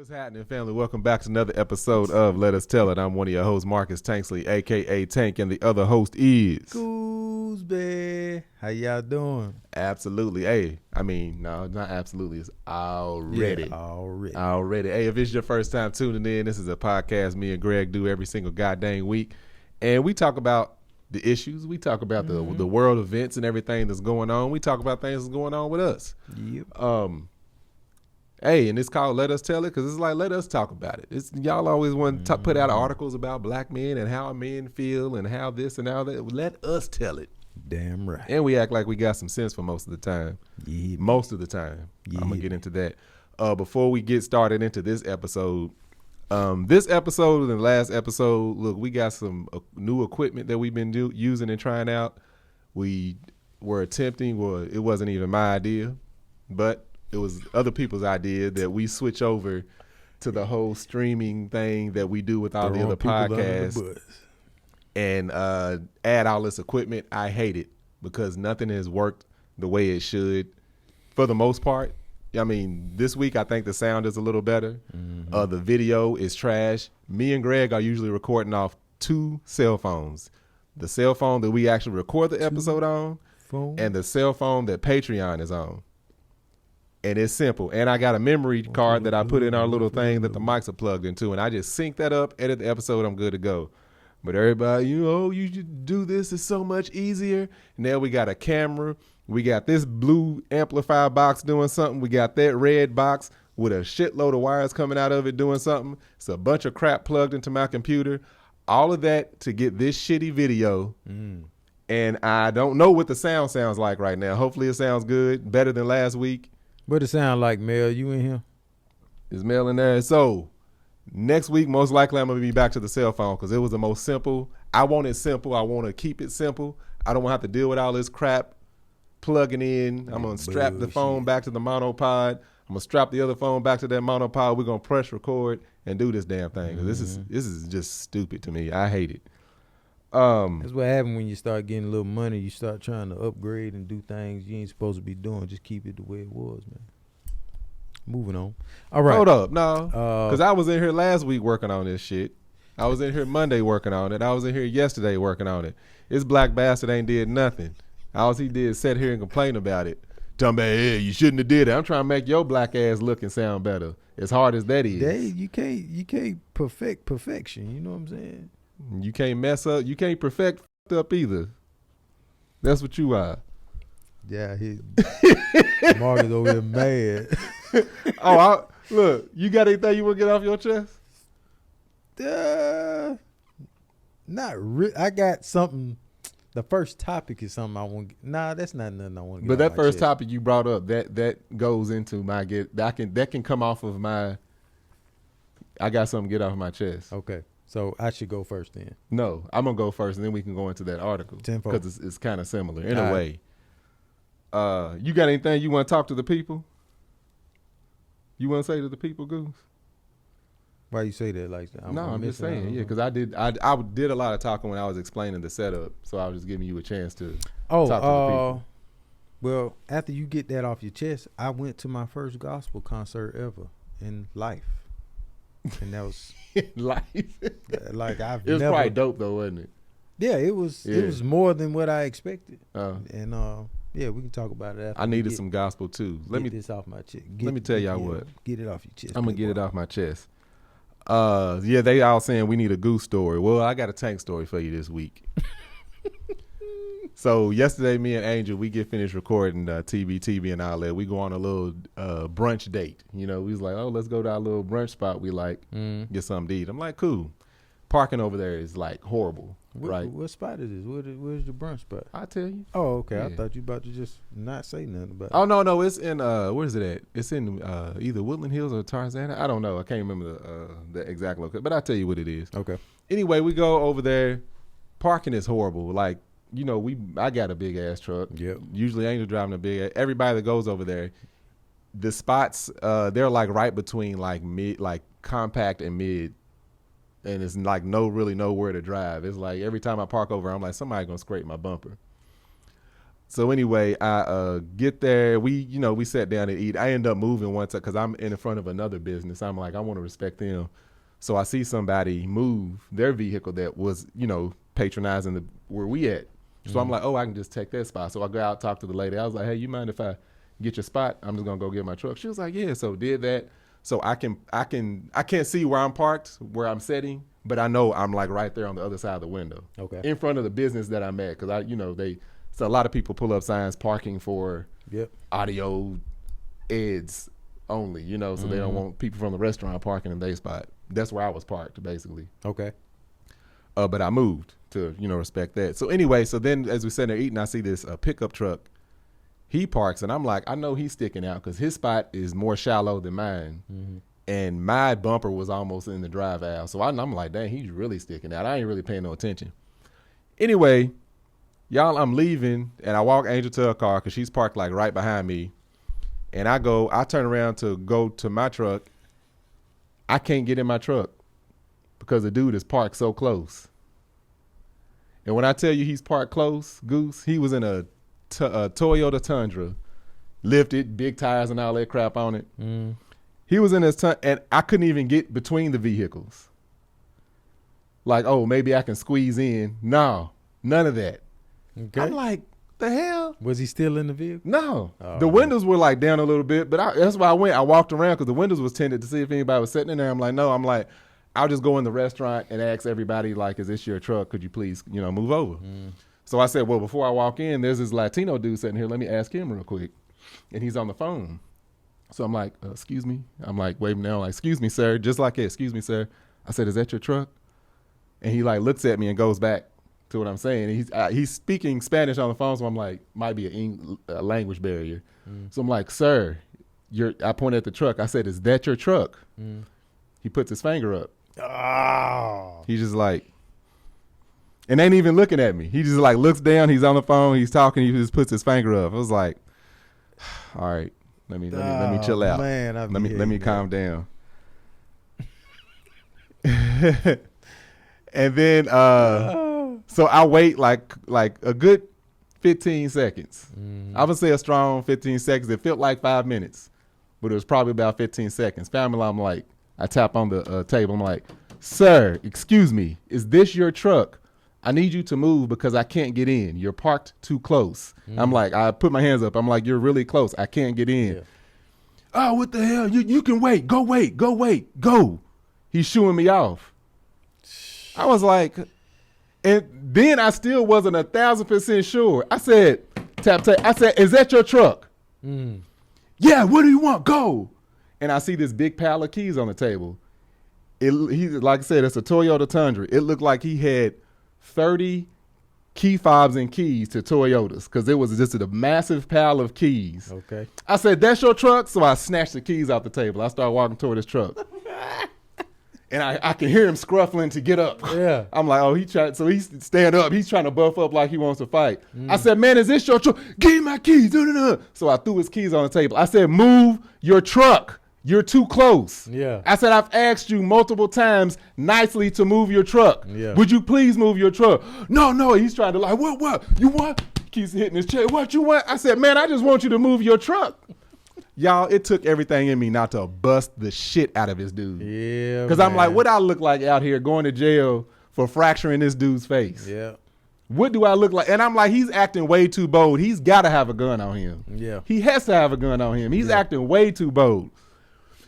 What's happening, family? Welcome back to another episode of Let Us Tell It. I'm one of your hosts, Marcus Tanksley, a.k.a. Tank, and the other host is... Gooseby. How y'all doing? Absolutely. Hey, no, not absolutely. It's already. Yeah, already. Hey, if it's your first time tuning in, this is a podcast me and Greg do every single goddamn week. And we talk about the issues. We talk about the world events and everything that's going on. We talk about things that's going on with us. Yep. Hey, and it's called Let Us Tell It because it's like, let us talk about it. It's y'all always want to put out articles about black men and how men feel and how this and how that. Let us tell it. Damn right. And we act like we got some sense for most of the time. Yeah. Most of the time. Yeah. I'm going to get into that. Before we get started into this episode and the last episode, look, we got some new equipment that we've been using and trying out. We were attempting, it wasn't even my idea, but it was other people's idea that we switch over to the whole streaming thing that we do with all the other podcasts and add all this equipment. I hate it because nothing has worked the way it should for the most part. I mean, this week I think the sound is a little better. The video is trash. Me and Greg are usually recording off 2 cell phones. The cell phone that we actually record the episode on and the cell phone that Patreon is on. And it's simple. And I got a memory card that I put in our little thing that the mics are plugged into. And I just sync that up, edit the episode, I'm good to go. But everybody, you should do this. It's so much easier. Now we got a camera. We got this blue amplifier box doing something. We got that red box with a shitload of wires coming out of it doing something. It's a bunch of crap plugged into my computer. All of that to get this shitty video. And I don't know what the sound sounds like right now. Hopefully it sounds good, better than last week. What it sound like, Mel? You in here? Is Mel in there? So next week, most likely I'm going to be back to the cell phone because it was the most simple. I want it simple. I want to keep it simple. I don't want to have to deal with all this crap plugging in. I'm going to strap the phone back to the monopod. I'm going to strap the other phone back to that monopod. We're going to press record and do this damn thing. 'Cause this is just stupid to me. I hate it. That's what happens when you start getting a little money. You start trying to upgrade and do things you ain't supposed to be doing. Just keep it the way it was, man. Moving on. All right. Hold up. No. Because I was in here last week working on this shit. I was in here Monday working on it. I was in here yesterday working on it. This black bastard ain't did nothing. All he did is sit here and complain about it. Talking about, hey, you shouldn't have did it. I'm trying to make your black ass look and sound better. As hard as that is. You can't perfect perfection. You know what I'm saying? You can't mess up. You can't perfect up either. That's what you are. Yeah, Mark is over here mad. Look, you got anything you want to get off your chest? Not really. I got something. The first topic is something I want. Nah, that's not nothing I want to get But off that my first chest. topic you brought up, that goes into my that can come off of my. I got something to get off my chest. Okay. So I should go first then. No, I'm gonna go first, and then we can go into that article because it's kind of similar in a way. You got anything you want to talk to the people? You want to say to the people, Goose? Why you say that like that? I'm just saying, yeah, because I did a lot of talking when I was explaining the setup, so I was just giving you a chance to talk to the people. Well, after you get that off your chest, I went to my first gospel concert ever in life, and that was life. Like it was probably dope though, wasn't it? Yeah, it was. Yeah. It was more than what I expected. And yeah, we can talk about it after. I needed some gospel too. Let me get this off my chest. Let me tell y'all what. Get it off your chest. I'm gonna get it off my chest. Yeah, they all saying we need a Goose story. Well, I got a Tank story for you this week. So yesterday, me and Angel, we get finished recording TV and all that. We go on a little brunch date. You know, we was like, oh, let's go to our little brunch spot we like, get something to eat. I'm like, cool. Parking over there is like horrible, right? What spot is this? Where's the brunch spot? I'll tell you. Oh, okay. Yeah. I thought you about to just not say nothing about it. Oh, no. It's in, where is it at? It's in either Woodland Hills or Tarzana. I don't know. I can't remember the exact location, but I'll tell you what it is. Okay. Anyway, we go over there. Parking is horrible. Like, you know, I got a big ass truck. Yep. Usually Angel driving a big. Everybody that goes over there, the spots they're like right between like mid, like compact and mid, and it's like nowhere to drive. It's like every time I park over, I'm like somebody gonna scrape my bumper. So anyway, I get there. We sat down and eat. I end up moving once because I'm in front of another business. I'm like, I want to respect them. So I see somebody move their vehicle that was, patronizing where we at. So I'm like, oh, I can just take that spot. So I go out, talk to the lady. I was like, hey, you mind if I get your spot? I'm just gonna go get my truck. She was like, yeah. So did that. So I can't see where I'm parked, where I'm sitting, but I know I'm like right there on the other side of the window, in front of the business that I'm at. Because so a lot of people pull up signs parking for audio eds only, so they don't want people from the restaurant parking in their spot. That's where I was parked, basically. Okay. But I moved to, respect that. So anyway, so then as we sat there eating, I see this pickup truck. He parks, and I'm like, I know he's sticking out because his spot is more shallow than mine. Mm-hmm. And my bumper was almost in the drive aisle. So I'm like, dang, he's really sticking out. I ain't really paying no attention. Anyway, y'all, I'm leaving, and I walk Angel to her car because she's parked like right behind me. And I turn around to go to my truck. I can't get in my truck because the dude is parked so close. And when I tell you he's parked close, Goose, he was in a Toyota Tundra, lifted, big tires and all that crap on it. Mm. He was in his and I couldn't even get between the vehicles. Like, oh, maybe I can squeeze in. No, none of that. Okay. I'm like, the hell? Was he still in the vehicle? No. The windows were like down a little bit, but that's why I walked around because the windows was tinted to see if anybody was sitting in there. I'm like, no. I'm like, I'll just go in the restaurant and ask everybody, like, is this your truck? Could you please, move over? Mm. So I said, well, before I walk in, there's this Latino dude sitting here. Let me ask him real quick. And he's on the phone. So I'm like, excuse me. I'm like, waving down, like, excuse me, sir. Just like it. Excuse me, sir. I said, is that your truck? And he like looks at me and goes back to what I'm saying. And he's speaking Spanish on the phone. So I'm like, might be a language barrier. Mm. So I'm like, sir, I pointed at the truck. I said, is that your truck? Mm. He puts his finger up. Oh. He's just like, and ain't even looking at me. He just like looks down. He's on the phone. He's talking. He just puts his finger up. I was like, all right, let me chill out. Man, let me calm down. And then so I wait like a good 15 seconds. Mm-hmm. I would say a strong 15 seconds. It felt like 5 minutes, but it was probably about 15 seconds. Family, I'm like, I tap on the table. I'm like, sir, excuse me, is this your truck? I need you to move because I can't get in. You're parked too close. Mm. I'm like, I put my hands up. I'm like, you're really close. I can't get in. Yeah. Oh, what the hell? You can wait. Go wait. Go. He's shooing me off. I was like, and then I still wasn't 1,000% sure. I said, tap. I said, is that your truck? Mm. Yeah, what do you want? Go. And I see this big pile of keys on the table. Like I said, it's a Toyota Tundra. It looked like he had 30 key fobs and keys to Toyotas because it was just a massive pile of keys. Okay. I said, that's your truck? So I snatched the keys off the table. I started walking toward his truck. And I can hear him scruffling to get up. Yeah. I'm like, oh, so he's stand up. He's trying to buff up like he wants to fight. Mm. I said, man, is this your truck? Give me my keys. So I threw his keys on the table. I said, move your truck. You're too close. Yeah. I said, I've asked you multiple times nicely to move your truck. Yeah. Would you please move your truck? No. He's trying to like, what? You want? Keeps hitting his chair. What you want? I said, man, I just want you to move your truck. Y'all, it took everything in me not to bust the shit out of this dude. Yeah. Because I'm like, what I look like out here going to jail for fracturing this dude's face? Yeah. What do I look like? And I'm like, he's acting way too bold. He's got to have a gun on him. Yeah. He has to have a gun on him. He's acting way too bold.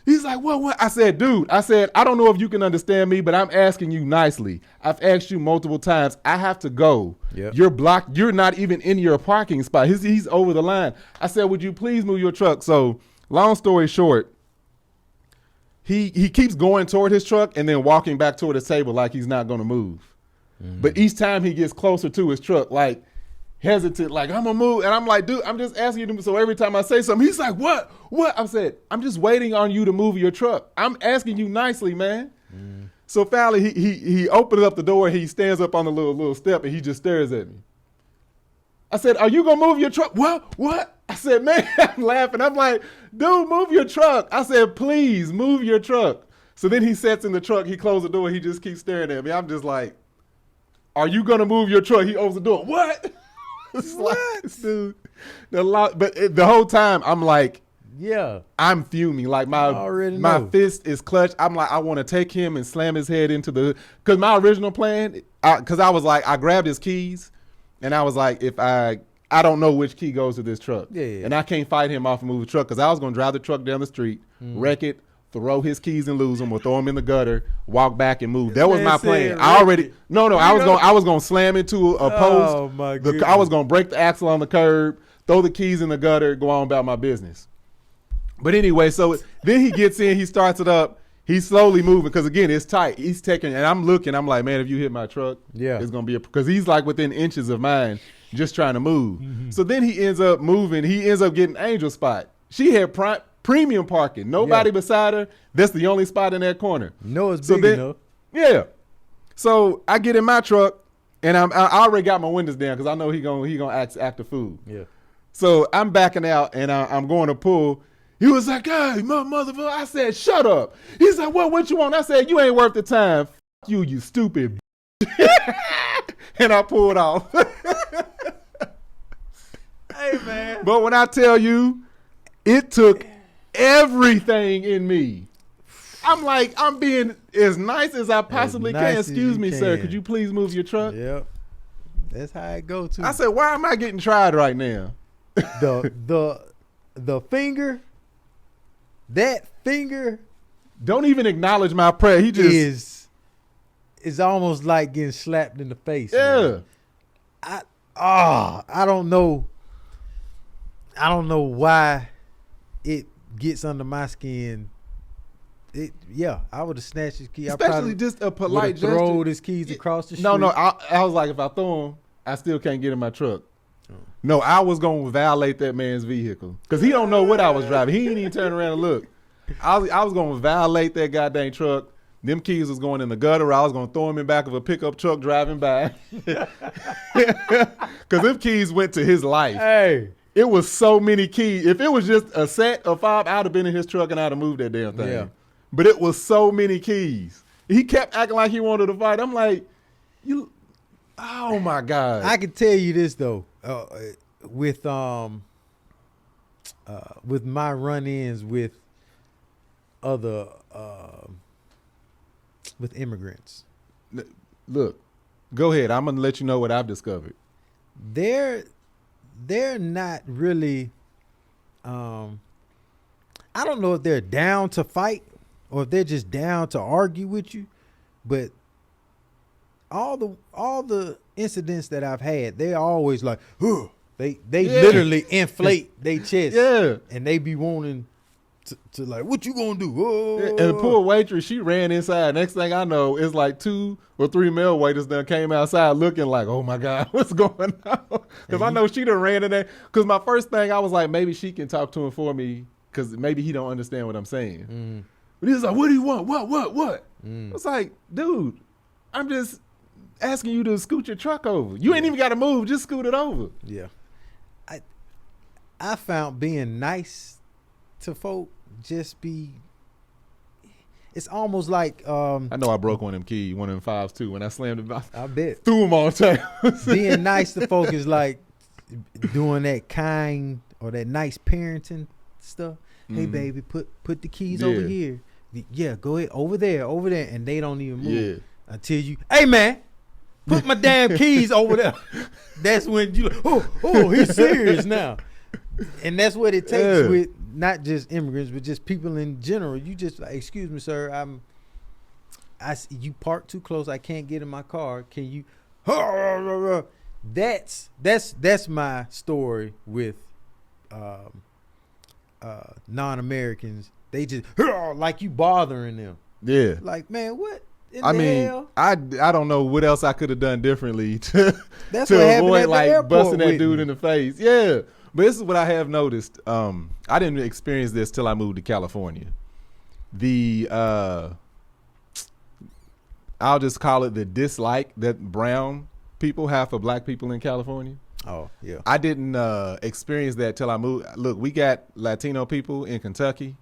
He's like, what? I said, dude, I don't know if you can understand me, but I'm asking you nicely. I've asked you multiple times. I have to go. Yep. You're blocked. You're not even in your parking spot. He's over the line. I said, would you please move your truck? So long story short, he keeps going toward his truck and then walking back toward his table like he's not going to move. Mm-hmm. But each time he gets closer to his truck, like hesitant, like, I'm gonna move. And I'm like, dude, I'm just asking you to. So every time I say something, he's like, what? I said, I'm just waiting on you to move your truck. I'm asking you nicely, man. Mm. So finally, he opens up the door. He stands up on the little step and he just stares at me. I said, are you gonna move your truck? What? I said, man, I'm laughing. I'm like, dude, move your truck. I said, please move your truck. So then he sits in the truck. He closed the door. He just keeps staring at me. I'm just like, are you gonna move your truck? He opens the door. What? What? Dude. The whole time I'm like, yeah, I'm fuming. Like my fist is clutched. I'm like, I want to take him and slam his head into because my original plan, because I was like, I grabbed his keys and I was like, if I don't know which key goes to this truck. Yeah. And I can't fight him off and move the truck because I was going to drive the truck down the street, wreck it, throw his keys and lose them, or throw him in the gutter, walk back and move. That was my plan. I was going to slam into a post. Oh my goodness. I was going to break the axle on the curb, throw the keys in the gutter, go on about my business. But anyway, so then he gets in, he starts it up. He's slowly moving because, again, it's tight. He's taking, and I'm looking. I'm like, man, if you hit my truck, it's going to be because he's like within inches of mine just trying to move. Mm-hmm. So then he ends up moving. He ends up getting Angel spot. She had premium parking. Nobody beside her. That's the only spot in that corner. No, it's big enough. Yeah. So I get in my truck, and I already got my windows down because I know he gonna act a fool. Yeah. So I'm backing out, and I'm going to pull. He was like, hey, motherfucker. I said, shut up. He's like, what you want? I said, you ain't worth the time. F you stupid. And I pulled off. Hey, man. But when I tell you, it took everything in me. I'm like, I'm being as nice as I possibly can. Excuse me, sir. Could you please move your truck? Yep. That's how it go, too. I said, why am I getting tried right now? The finger... That finger don't even acknowledge my prayer. He just is almost like getting slapped in the face. Yeah. Man. I don't know. I don't know why it gets under my skin. I would have snatched his key. Especially just a polite gesture. Throw his keys across the street. No. I was like, if I throw him, I still can't get in my truck. No, I was going to violate that man's vehicle because he don't know what I was driving. He didn't even turn around and look. I was going to violate that goddamn truck. Them keys was going in the gutter. I was going to throw them in back of a pickup truck driving by. Because them keys went to his life. Hey. It was so many keys. If it was just a set of 5, I'd have been in his truck and I'd have moved that damn thing. Yeah. But it was so many keys. He kept acting like he wanted to fight. I'm like, oh my God. I can tell you this though. With my run-ins with other with immigrants. Look, go ahead. I'm gonna let you know what I've discovered. They're not really. I don't know if they're down to fight or if they're just down to argue with you, but all the incidents that I've had, they're always like, huh. They literally inflate their chest. Yeah. And they be wanting to like, what you gonna do? Oh. And the poor waitress, she ran inside. Next thing I know, it's like 2 or 3 male waiters that came outside looking like, oh my God, what's going on? Because I know she done ran in there. Because my first thing, I was like, maybe she can talk to him for me because maybe he don't understand what I'm saying. Mm. But he was like, what do you want? What? I was like, dude, I'm just asking you to scoot your truck over. You ain't even got to move. Just scoot it over. Yeah. I found being nice to folk it's almost like I know I broke one of them 5s too when I slammed it. I bet. Threw them on time. Being nice to folk is like doing that kind or that nice parenting stuff. Hey baby, put the keys over here. Yeah, go ahead over there, and they don't even move until you. Hey man, put my damn keys over there. That's when you like, oh, he's serious now. And that's what it takes with not just immigrants, but just people in general. You just like, excuse me, sir, you parked too close. I can't get in my car. Can you? That's my story with non-Americans. They just like you bothering them. Yeah. Like, man, what? I mean, hell? I don't know what else I could have done differently to avoid like busting that dude in the face. Yeah. But this is what I have noticed. I didn't experience this till I moved to California. I'll just call it the dislike that brown people have for black people in California. Oh, yeah. I didn't experience that till I moved. Look, we got Latino people in Kentucky,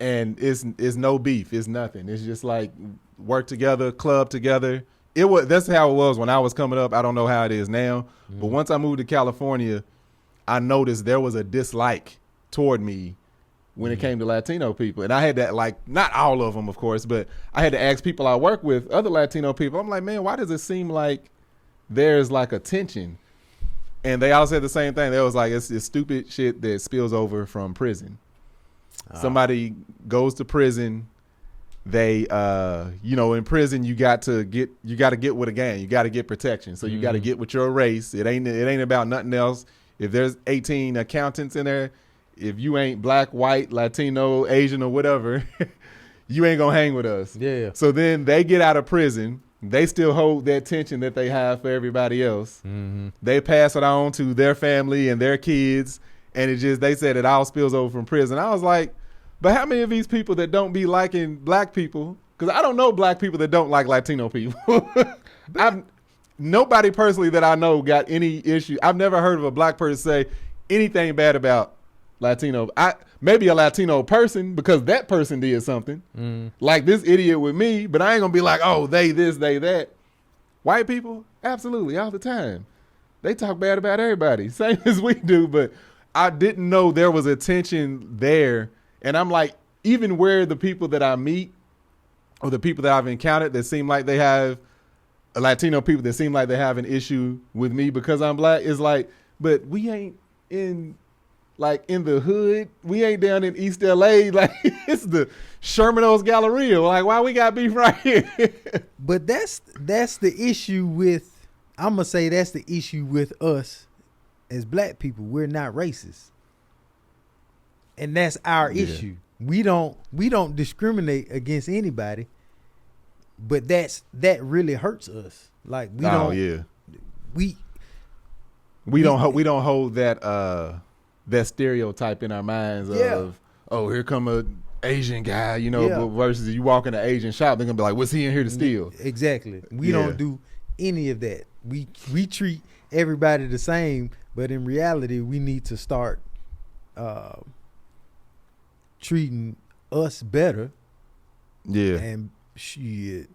and it's no beef. It's nothing. It's just like work together, club together, That's how it was when I was coming up. I don't know how it is now, but once I moved to California, I noticed there was a dislike toward me when it came to Latino people. And I had that, like, not all of them, of course, but I had to ask people I work with, other Latino people. I'm like, man, why does it seem like there's like a tension? And they all said the same thing. They was like, it's stupid shit that spills over from prison. Somebody goes to prison. They, in prison, you got to get with a gang. You got to get protection. So you got to get with your race. It ain't about nothing else. If there's 18 accountants in there, if you ain't black, white, Latino, Asian, or whatever, you ain't gonna hang with us. Yeah. So then they get out of prison. They still hold that tension that they have for everybody else. Mm-hmm. They pass it on to their family and their kids, and they said it all spills over from prison. I was like, but how many of these people that don't be liking black people? Because I don't know black people that don't like Latino people. Nobody personally that I know got any issue. I've never heard of a black person say anything bad about Latino. Maybe a Latino person because that person did something. Like this idiot with me, but I ain't gonna be like, oh, they this, they that. White people, absolutely, all the time. They talk bad about everybody, same as we do, but I didn't know there was a tension there. And I'm like, even where the people that I meet or the people that I've encountered that seem like they have Latino people that seem like they have an issue with me because I'm black, is like, but we ain't in the hood. We ain't down in East LA. Like it's the Sherman Oaks Galleria. Like why we got beef right here? But that's the issue with, I'm going to say that's the issue with us as black people. We're not racist. And that's our issue. We don't discriminate against anybody, but that really hurts us. Like we don't hold that stereotype in our minds of, oh, here come a Asian guy, but versus you walk in an Asian shop, they're gonna be like, what's he in here to steal? Exactly. We don't do any of that. We treat everybody the same, but in reality, we need to start treating us better. Yeah. And shit,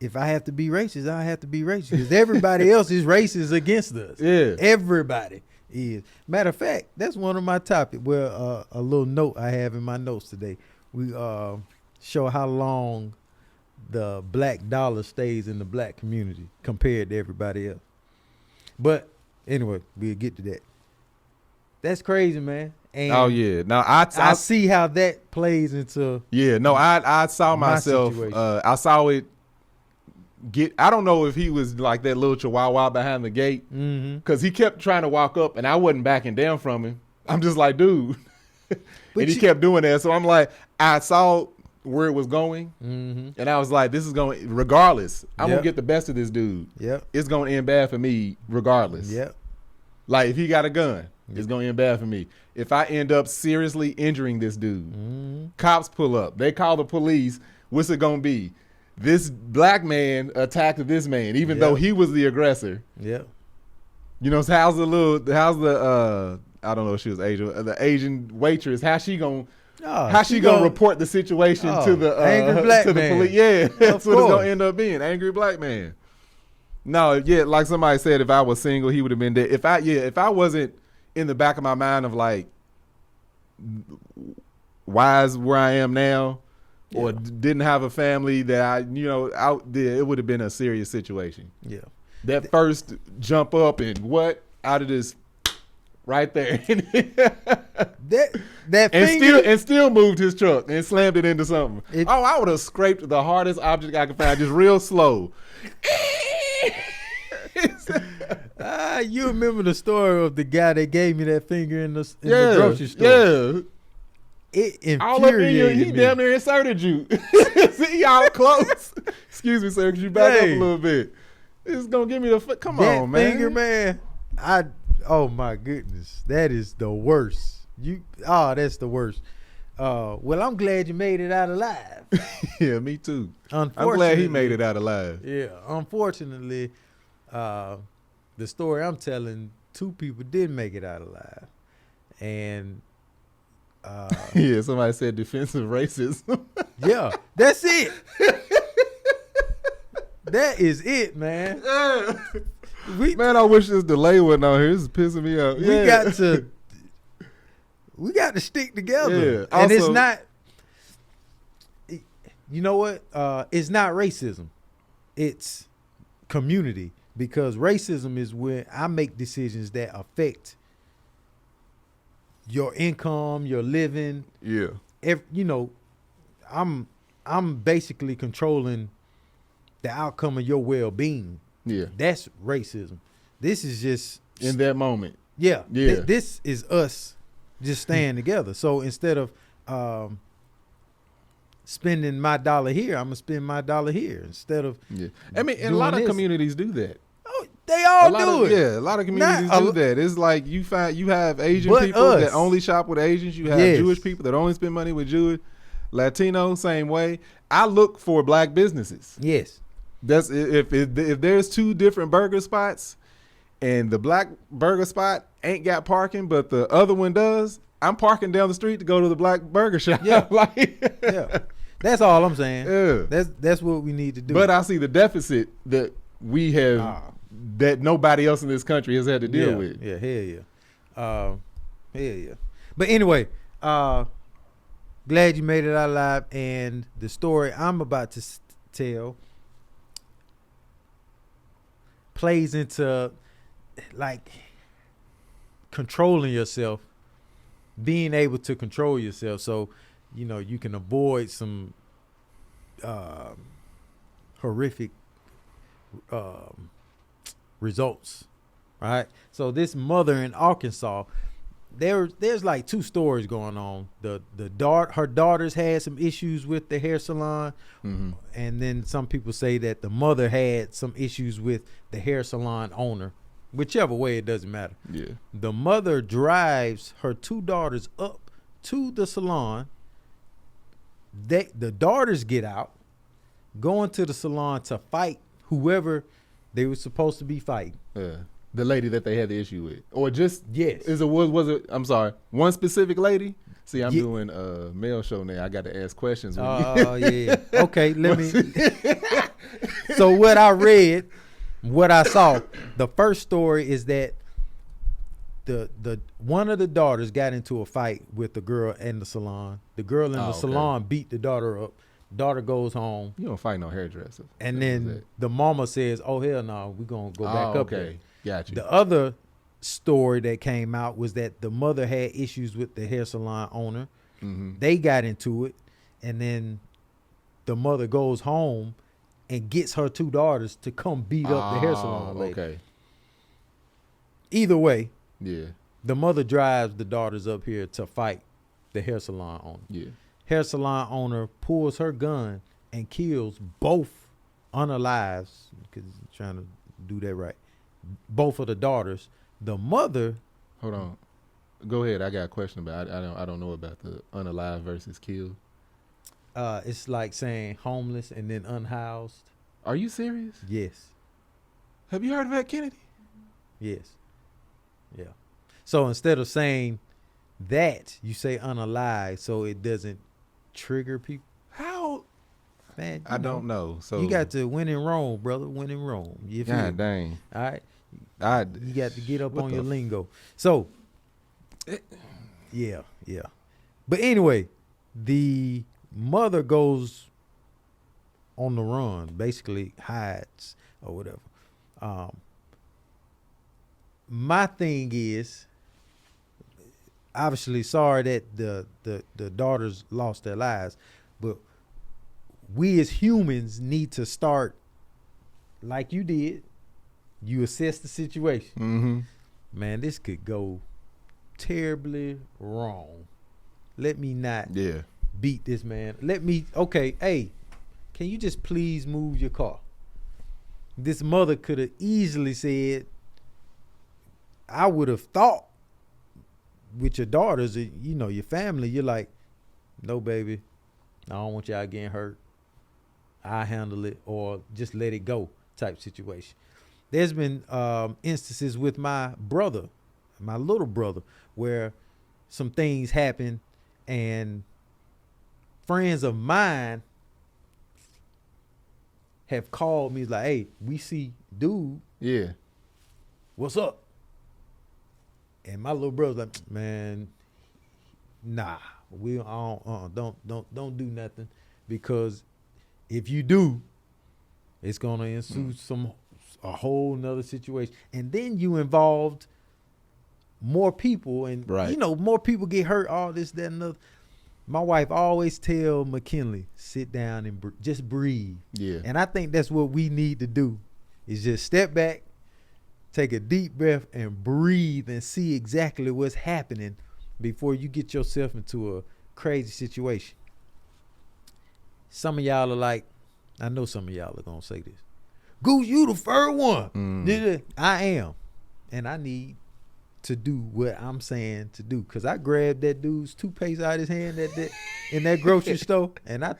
if I have to be racist, I have to be racist because everybody else is racist against us. Yeah. Everybody is. Matter of fact, that's one of my topics. Well, a little note I have in my notes today. We show how long the black dollar stays in the black community compared to everybody else. But anyway, we'll get to that. That's crazy, man. And oh yeah. Now I see how that plays into. Yeah. No, I saw myself. I saw it. I don't know if he was like that little chihuahua behind the gate because he kept trying to walk up and I wasn't backing down from him. I'm just like, dude, and he kept doing that. So I'm like, I saw where it was going, and I was like, this is going regardless. I'm gonna get the best of this dude. Yep, it's gonna end bad for me regardless. Yep, like if he got a gun, it's gonna end bad for me. If I end up seriously injuring this dude, cops pull up, they call the police. What's it gonna be? This black man attacked this man, even though he was the aggressor. Yep. So how's the I don't know if she was Asian, the Asian waitress, how's she gonna report the situation to the angry black man? Police? Yeah, that's what it's gonna end up being, angry black man. No, yeah, like somebody said, if I was single, he would have been dead. If I wasn't in the back of my mind of like, why is where I am now, or didn't have a family that out there, it would have been a serious situation. Yeah, that first jump up and out of this right there, that and still moved his truck and slammed it into something. I would have scraped the hardest object I could find, just real slow. You remember the story of the guy that gave me that finger in the grocery store? Yeah. It infuriated me. He damn near inserted you. See, y'all close. Excuse me, sir, could you back up a little bit? It's going to give me come on, man. That finger, man. Oh, my goodness. That is the worst. That's the worst. Well, I'm glad you made it out alive. Yeah, me too. I'm glad he made it out alive. Yeah, unfortunately, the story I'm telling, 2 people did make it out alive. And yeah, somebody said defensive racism. Yeah, that's it. That is it, man. Yeah. We Man, I wish this delay wasn't on here. This is pissing me out. we got to stick together. Yeah. And it's Also- not. You know what? It's not racism. It's community, because racism is when I make decisions that affect your income, your living. Yeah. I'm basically controlling the outcome of your well-being. Yeah. That's racism. This is just In that moment. yeah. Yeah. This is us just staying together. So instead of spending my dollar here, I'm gonna spend my dollar here instead of. Yeah. I mean, and a doing lot of this. communities do that. Oh, they all do it. Yeah, a lot of communities Not do a- that. It's like you have Asian But people us. that only shop with Asians. You have Yes. Jewish people that only spend money with Jewish. Latino, same way. I look for black businesses. Yes. That's if there's two different burger spots, and the black burger spot ain't got parking, but the other one does. I'm parking down the street to go to the black burger shop. Yeah. Like, Yeah. That's all I'm saying. yeah. That's what we need to do. But I see the deficit that we have that nobody else in this country has had to deal with. Yeah, hell yeah. Hell yeah. But anyway, glad you made it out alive. And the story I'm about to tell plays into like controlling yourself, being able to control yourself. So, you can avoid some horrific results, right? So this mother in Arkansas, there's like two stories going on. Her daughters had some issues with the hair salon, Mm-hmm. and then some people say that the mother had some issues with the hair salon owner. Whichever way, it doesn't matter. Yeah. The mother drives her two daughters up to the salon. The daughters get out, go into the salon to fight whoever they were supposed to be fighting. Yeah. The lady that they had the issue with, or just Yes. was it? I'm sorry, one specific lady. See, I'm Yeah. doing a mail show now. I got to ask questions. When Oh, yeah. Okay, let me. So what I read, what I saw, the first story is that the one of the daughters got into a fight with the girl in the salon. The girl in the okay. salon beat the daughter up. Daughter goes home, You don't fight no hairdresser. and That then was it. the mama says, "Oh hell no, we're gonna go back up there." Okay, got you. The other story that came out was that the mother had issues with the hair salon owner. Mm-hmm. They got into it, and then the mother goes home and gets her two daughters to come beat up the hair salon lady. Okay. Either way, Yeah. the mother drives the daughters up here to fight the hair salon owner. Yeah. Hair salon owner pulls her gun and kills both unalives, because he's trying to do that right. Both of the daughters. The mother, Hold on. Go ahead. I got a question about. I don't know about the unalive versus killed. it's like saying homeless and then unhoused. Are you serious? Yes. Have you heard of that, Kennedy? Yes. Yeah. So instead of saying that, you say unalive, so it doesn't trigger people. How? Man, I don't know. So You got to win in Rome, brother. Win in Rome. You feel God me? dang. All right. I. You got to get up What on the your f- lingo. So, yeah. But anyway, the mother goes on the run, basically hides or whatever. My thing is, obviously, sorry that the daughters lost their lives, but we as humans need to start like you did. You assess the situation. Mm-hmm. Man, this could go terribly wrong. Let me not Yeah. beat this man. Hey, can you just please move your car? This mother could have easily said, I would have thought with your daughters, your family, you're like, no, baby, I don't want y'all getting hurt. I handle it, or just let it go type situation. There's been instances with my brother, my little brother, where some things happen and friends of mine have called me like, hey, we see dude, Yeah. what's up? And my little brother's like, man, nah, we don't do nothing, because if you do, it's gonna ensue a whole nother situation, and then you involved more people, and Right. more people get hurt. All this, that, and other. My wife always tell McKinley, sit down and just breathe. Yeah. And I think that's what we need to do, is just step back, take a deep breath, and breathe and see exactly what's happening before you get yourself into a crazy situation. Some of y'all are like, I know some of y'all are going to say this, Goose, you the first one. I am. And I need to do what I'm saying to do, because I grabbed that dude's toothpaste out of his hand in that grocery store, and I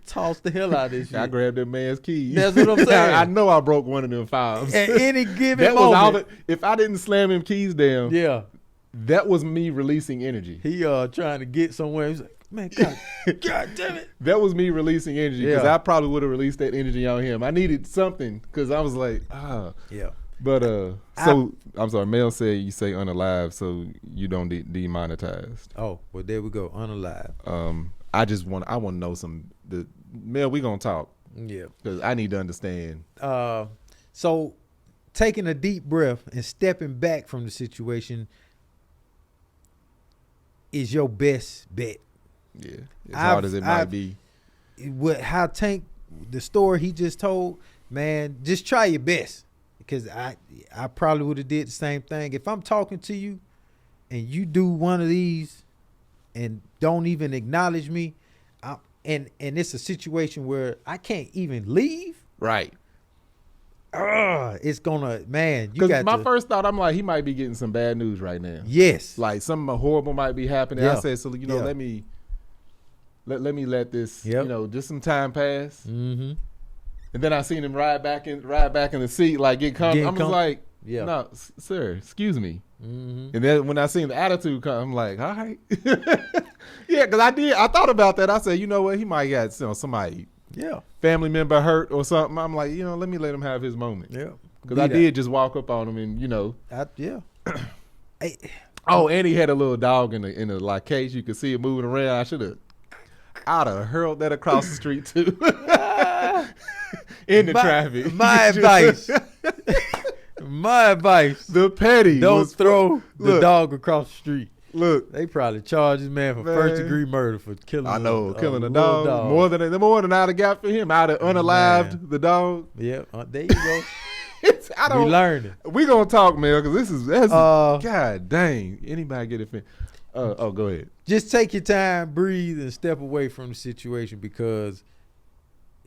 tossed the hell out of this shit. I grabbed that man's keys. That's what I'm saying. I know I broke one of them files. At any given that moment. was all if I didn't slam him keys down, yeah, that was me releasing energy. He trying to get somewhere. He's like, man, God damn it. That was me releasing energy, because Yeah. I probably would have released that energy on him. I needed something, because I was like, Yeah. But so I'm sorry. Mel said you say unalive, so you don't demonetized. Oh, well, there we go. Unalive. I want to know Mel, we gonna talk, Yeah. because I need to understand. So taking a deep breath and stepping back from the situation is your best bet. Yeah, as hard as it might be. How Tank, the story he just told, man, just try your best. Because I probably would have did the same thing. If I'm talking to you and you do one of these and don't even acknowledge me, and it's a situation where I can't even leave, Right. it's gonna, man, you Because got my first thought, I'm like, he might be getting some bad news right now. Yes. Like something horrible might be happening. Yeah. I said, so Yeah. let me let this, Yep. just some time pass. Mm-hmm. And then I seen him ride back in the seat, like get comfortable. I was like, Yeah. no, sir, excuse me. Mm-hmm. And then when I seen the attitude come, I'm like, all right. Yeah, because I thought about that. I said, you know what? He might got somebody, Yeah. family member hurt or something. I'm like, let me let him have his moment. Yeah. Because I did just walk up on him and, Yeah. Hey, Oh, and he had a little dog in the like cage. You could see it moving around. I'd have hurled that across the street too. In the traffic. My advice. My advice. The petty. Don't throw the dog across the street. Look. They probably charge this man for first-degree murder for killing killing a dog. dog. More than I'd have got for him. I'd have unalived the dog. Yeah, there you go. We learning. We gonna talk, man, because that's God dang. Anybody get offended? Go ahead. Just take your time, breathe, and step away from the situation, because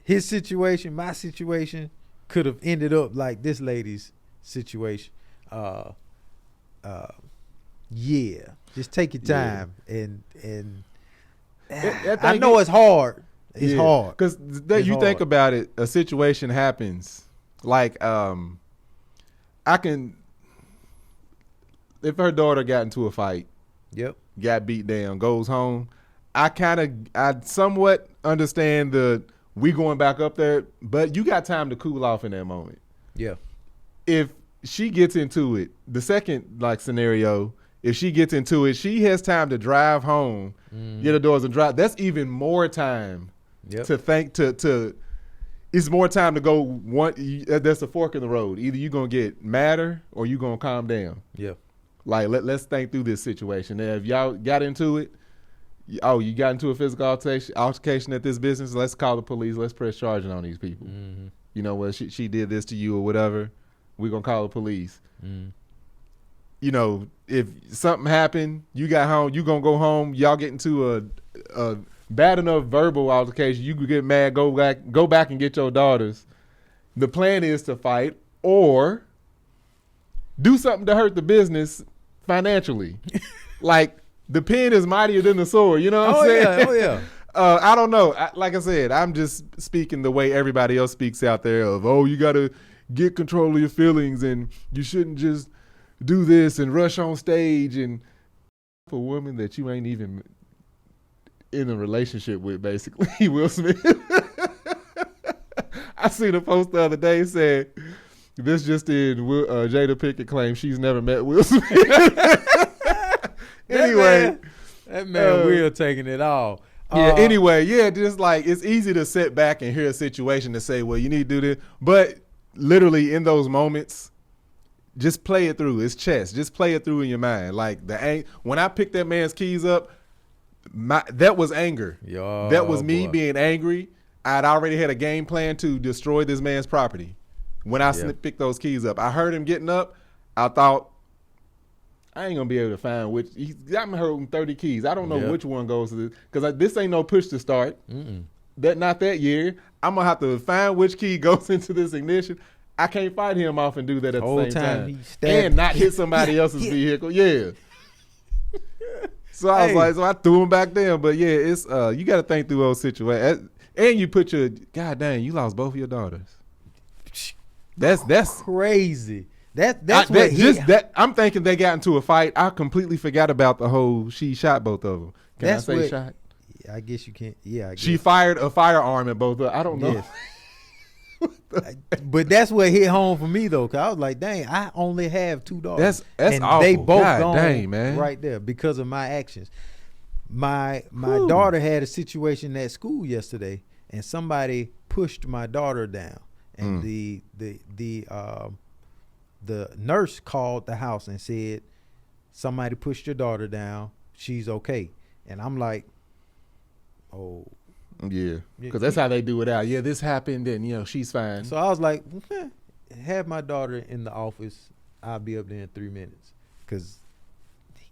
his situation, my situation, could have ended up like this lady's situation. Yeah. Just take your time and I know it's hard. It's hard. Because you think about it, a situation happens. Like, if her daughter got into a fight, got beat down, goes home, I somewhat understand we going back up there, but you got time to cool off in that moment. Yeah. If she gets into it, the second scenario, if she gets into it, she has time to drive home, get her doors and drive. That's even more time to think it's more time to go that's a fork in the road. Either you're going to get madder or you're going to calm down. Yeah. Like, let's think through this situation. Now, if y'all got into it, you got into a physical altercation at this business, let's call the police. Let's press charges on these people. Mm-hmm. You know what? She did this to you or whatever. We're going to call the police. Mm. If something happened, you got home, you going to go home, y'all get into a bad enough verbal altercation, you could get mad, go back and get your daughters. The plan is to fight or do something to hurt the business financially. Like, the pen is mightier than the sword. You know what I'm saying? Oh, yeah. I don't know. Like I said, I'm just speaking the way everybody else speaks out there of, you got to get control of your feelings and you shouldn't just do this and rush on stage and for a woman that you ain't even in a relationship with, basically, Will Smith. I seen a post the other day said, this just in, Jada Pinkett claims she's never met Will Smith. Anyway. That man Will taking it all. Yeah, anyway, just like it's easy to sit back and hear a situation to say, well, you need to do this. But literally in those moments, just play it through. It's chess. Just play it through in your mind. Like when I picked that man's keys up, that was anger. That was me being angry. I'd already had a game plan to destroy this man's property. When I picked those keys up, I heard him getting up. I thought, I ain't gonna be able to find which. I'm holding 30 keys. I don't know which one goes to this because this ain't no push to start. Not that year. I'm gonna have to find which key goes into this ignition. I can't fight him off and do that at the same time, and not hit somebody else's vehicle. Yeah. So I was like, so I threw him back there. But yeah, it's you got to think through those situations, and you put your God dang, you lost both of your daughters. That's crazy. I'm thinking they got into a fight. I completely forgot about the whole she shot both of them. Can I say shot? I guess you can't. Yeah, I guess. She fired a firearm at both of them. I don't know. Yes. But that's what hit home for me though, cause I was like, dang, I only have 2 daughters. That's and awful. They both God gone dang, man. right there because of my actions. My daughter had a situation at school yesterday, and somebody pushed my daughter down, and the nurse called the house and said, somebody pushed your daughter down. She's okay. And I'm like, oh. Yeah, because that's how they do it out. Yeah, this happened and, she's fine. So I was like, have my daughter in the office. I'll be up there in 3 minutes because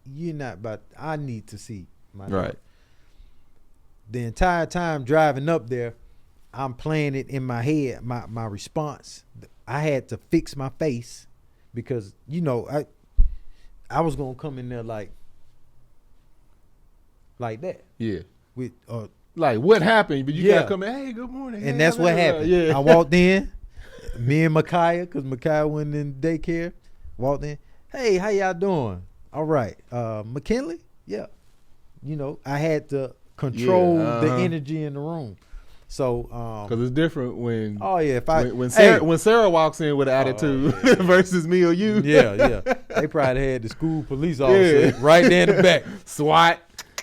you're not about, I need to see my daughter. Right. The entire time driving up there, I'm playing it in my head, my response. I had to fix my face. Because I was gonna come in there like that. Yeah. With like what happened? But you gotta come in. Hey, good morning. And that's what happened. Yeah. I walked in. Me and Micaiah, because Micaiah went in daycare. Walked in. Hey, how y'all doing? All right. McKinley. Yeah. I had to control the energy in the room. So, because it's different when when Sarah walks in with an attitude versus me or you. Yeah. They probably had the school police officer right there in the back. SWAT.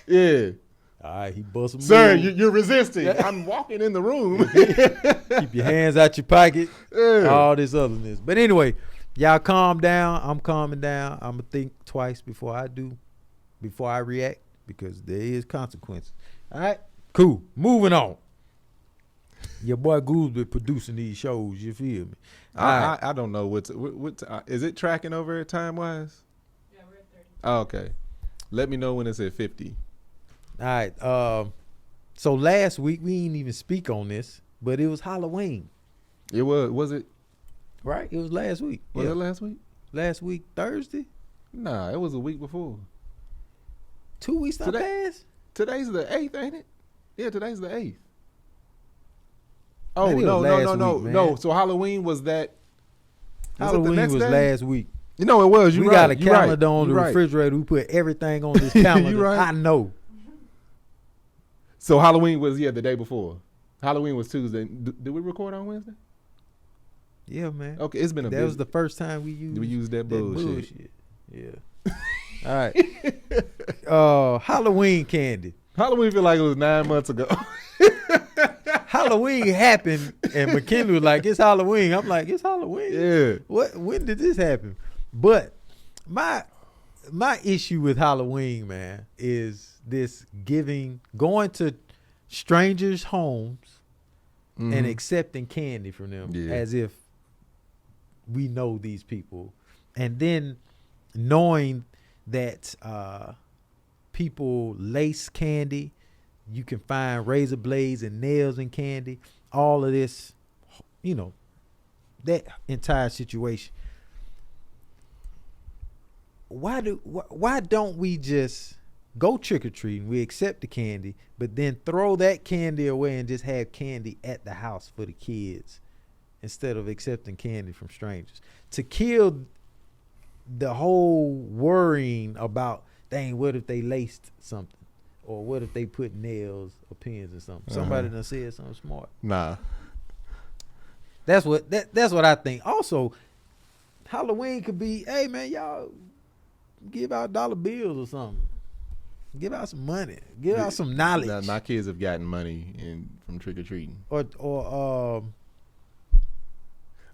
Yeah. All right, he bust him. Sir, you're resisting. I'm walking in the room. Keep your hands out your pocket. Yeah. All this otherness. But anyway, y'all calm down. I'm calming down. I'm gonna think twice before I react, because there is consequences. All right, cool. Moving on. Your boy Goose been producing these shows. You feel me? I don't know what is it tracking over time wise? Yeah, we're at 30. Oh, okay. Let me know when it's at 50. All right. So last week we didn't even speak on this, but it was Halloween. It was it? Right. It was last week. Was it last week? Last week Thursday? Nah, it was a week before. 2 weeks passed. Today's the 8th, ain't it? Yeah, today's the 8th. Oh, no. So Halloween was that. Halloween was last week. It was. We got a calendar on the refrigerator. We put everything on this calendar. You right. I know. So Halloween was the day before. Halloween was Tuesday. Did we record on Wednesday? Yeah, man. Okay, it's been That was the first time we used that bullshit. Yeah. All right. Halloween candy. Halloween feel like it was 9 months ago. Halloween happened, and McKinley was like, "It's Halloween." I'm like, "It's Halloween." Yeah. What? When did this happen? But my issue with Halloween, man, is this going to strangers' homes and accepting candy from them as if we know these people, and then knowing that people lace candy. You can find razor blades and nails in candy. All of this, that entire situation. Why don't we just go trick or treating? We accept the candy, but then throw that candy away and just have candy at the house for the kids instead of accepting candy from strangers. To kill the whole worrying about, dang, what if they laced something? Or what if they put nails or pins or something? Somebody done said something smart. Nah. That's what I think. Also, Halloween could be, hey man, y'all give out dollar bills or something. Give out some money. Give out some knowledge. Now, my kids have gotten money from trick or treating. Or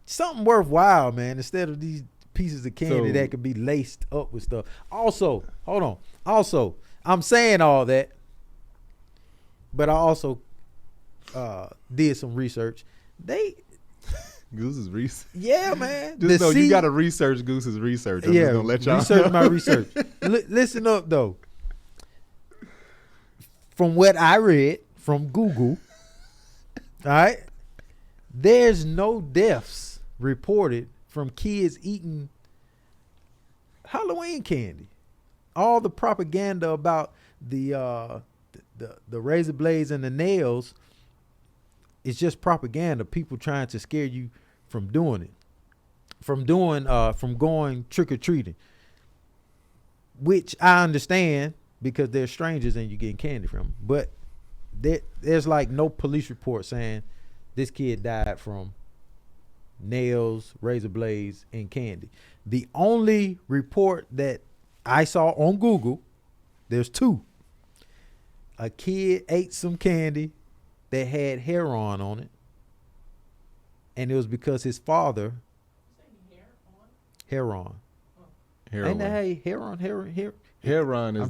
something worthwhile, man, instead of these pieces of candy that could be laced up with stuff. Also, hold on. Also, I'm saying all that, but I also did some research. Goose's research. Yeah, man. Just know you got to research Goose's research. I'm just gonna let y'all research know. my research. Listen up, though. From what I read from Google, all right, there's no deaths reported from kids eating Halloween candy. All the propaganda about the razor blades and the nails is just propaganda. People trying to scare you from doing it, from going trick or treating, which I understand because they're strangers and you're getting candy from them. But there's like no police report saying this kid died from nails, razor blades, and candy. The only report that I saw on Google, there's two. A kid ate some candy that had heroin on it, and it was because his father. Heroin. Ain't that hey, heroin? Heroin is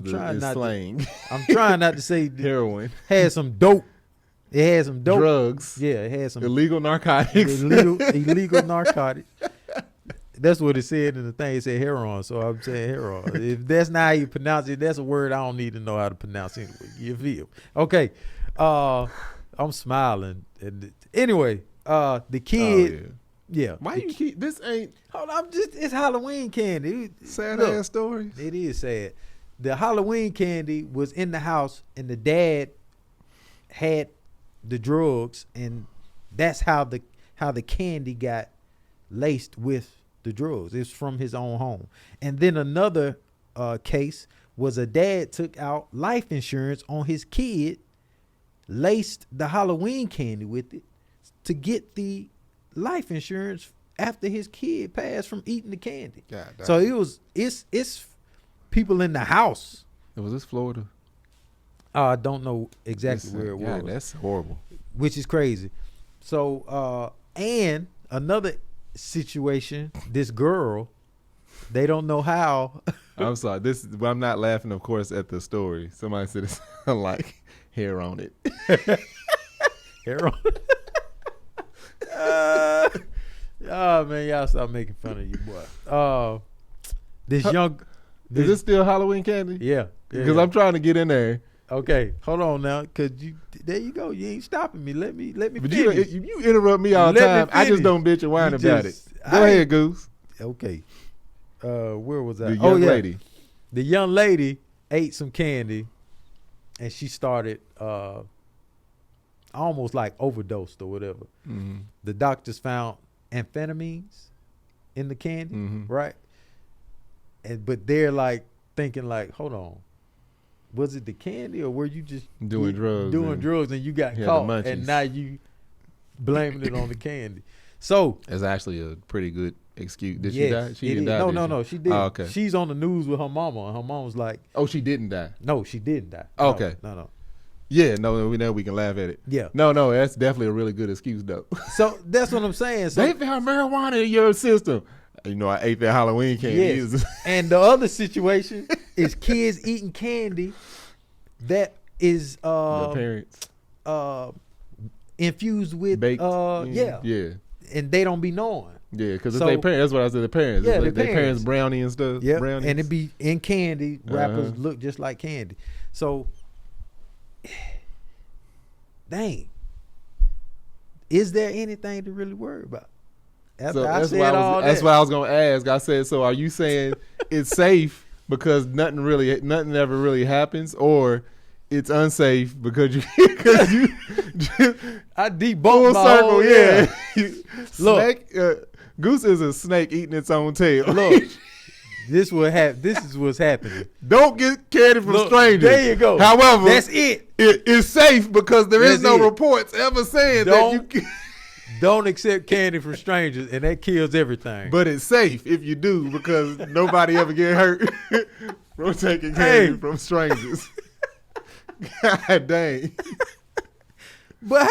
slang. I'm trying not to say heroin. Had some dope. It had some dope. Drugs. Yeah, it had some illegal narcotics. Illegal narcotics. That's what it said in the thing. It said heroin, so I'm saying heroin. If that's not how you pronounce it, that's a word I don't need to know how to pronounce anyway. You feel? Okay. I'm smiling. And anyway, the kid. Yeah. Why you keep this? Ain't hold on. It's Halloween candy. Sad ass stories. It is sad. The Halloween candy was in the house, and the dad had the drugs, and that's how the candy got laced with the drugs. It's from his own home. And then another case was a dad took out life insurance on his kid, laced the Halloween candy with it to get the life insurance after his kid passed from eating the candy. God, so it's people in the house. Was this Florida? I don't know exactly where it was. Yeah, that's horrible. Which is crazy. So and another situation, this girl, they don't know how. I'm sorry. I'm not laughing, of course, at the story. Somebody said it's like hair on it. Hair on it. Oh man, y'all stop making fun of you, boy. Is this still Halloween candy? Yeah. Because I'm trying to get in there. Okay, hold on now, cause there you go. You ain't stopping me. Let me. But finish. You interrupt me all the time. I just don't bitch and whine about it. Go ahead, Goose. Okay. Where was I? The young lady. The young lady ate some candy, and she started almost like overdosed or whatever. Mm-hmm. The doctors found amphetamines in the candy, right? But they're like thinking like, hold on. Was it the candy or were you just doing drugs and you got caught and now you blaming it on the candy? So it's actually a pretty good excuse. Did she die? She didn't die. No, she didn't. Oh, okay. She's on the news with her mama, and her mom was like, "Oh, she didn't die." No, she didn't die. Okay. No. Yeah, no, we know we can laugh at it. Yeah. No, that's definitely a really good excuse though. So that's what I'm saying. So they found marijuana in your system. You know, I ate that Halloween candy. Yes. And the other situation is kids eating candy that is the parents infused with baked. Yeah. And they don't be knowing. Yeah, because it's their parents. That's what I said. The parents. Yeah, their parents brownie and stuff. Yeah, brownies. and it be in candy. Wrappers look just like candy. So, dang, is there anything to really worry about? That's what I was gonna ask. I said, so are you saying it's safe because nothing ever really happens, or it's unsafe because you I debunked my circle, whole, Look, snake, Goose is a snake eating its own tail. Look, this is what's happening. Don't get candy from strangers. There you go. However, that's it. It's safe because there is no reports ever saying that you can. Don't accept candy from strangers, and that kills everything. But it's safe if you do, because nobody ever get hurt from taking candy from strangers. God dang. But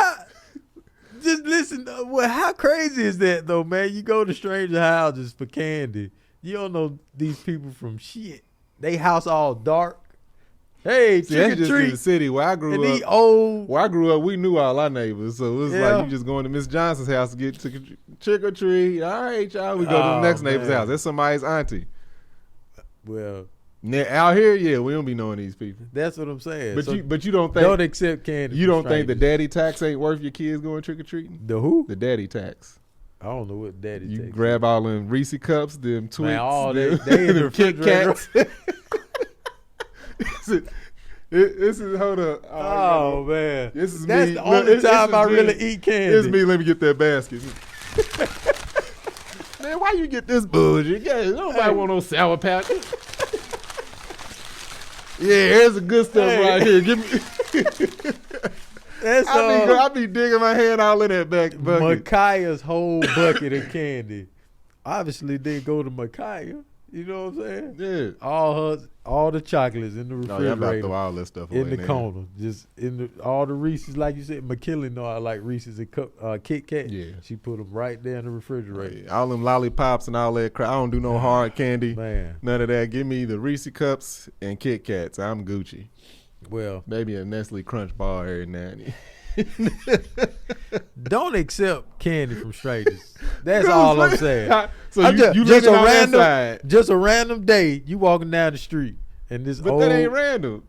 just listen, well, how crazy is that though, man? You go to stranger houses for candy. You don't know these people from shit. They house all dark. Hey, trick or treat. In the city where I grew up. Where I grew up, we knew all our neighbors, so it was like you just going to Miss Johnson's house to get trick or treat. All right, y'all, we go to the next neighbor's house. That's somebody's auntie. Well, out here, yeah, we don't be knowing these people. That's what I'm saying. But you don't think accept candy. You don't think the daddy tax ain't worth your kids going trick or treating? The who? The daddy tax. I don't know what daddy tax. You grab all them Reese cups, them Twix, man, all they in the Kit Kats. This is hold up. Oh man, this is that's me. the only time I really eat candy. It's me. Let me get that basket. Man, why you get this bullshit? Yeah, nobody want no Sour Patch. Yeah, here's the good stuff right here. Give me. That's I be digging my hand all in that back bucket. Micaiah's whole bucket of candy. Obviously, they go to Micaiah. You know what I'm saying? Yeah. All the chocolates in the refrigerator. I'm about to throw all that stuff away in the corner. Just all the Reese's, like you said. McKinley know I like Reese's and Kit Kat. Yeah. She put them right there in the refrigerator. Yeah. All them lollipops and all that crap. I don't do no hard candy. Man. None of that. Give me the Reese cups and Kit Kats. I'm Gucci. Well, maybe a Nestle Crunch bar every now and then. Don't accept candy from strangers. That's all I'm saying. So you just a random day you walking down the street and this. But that ain't random.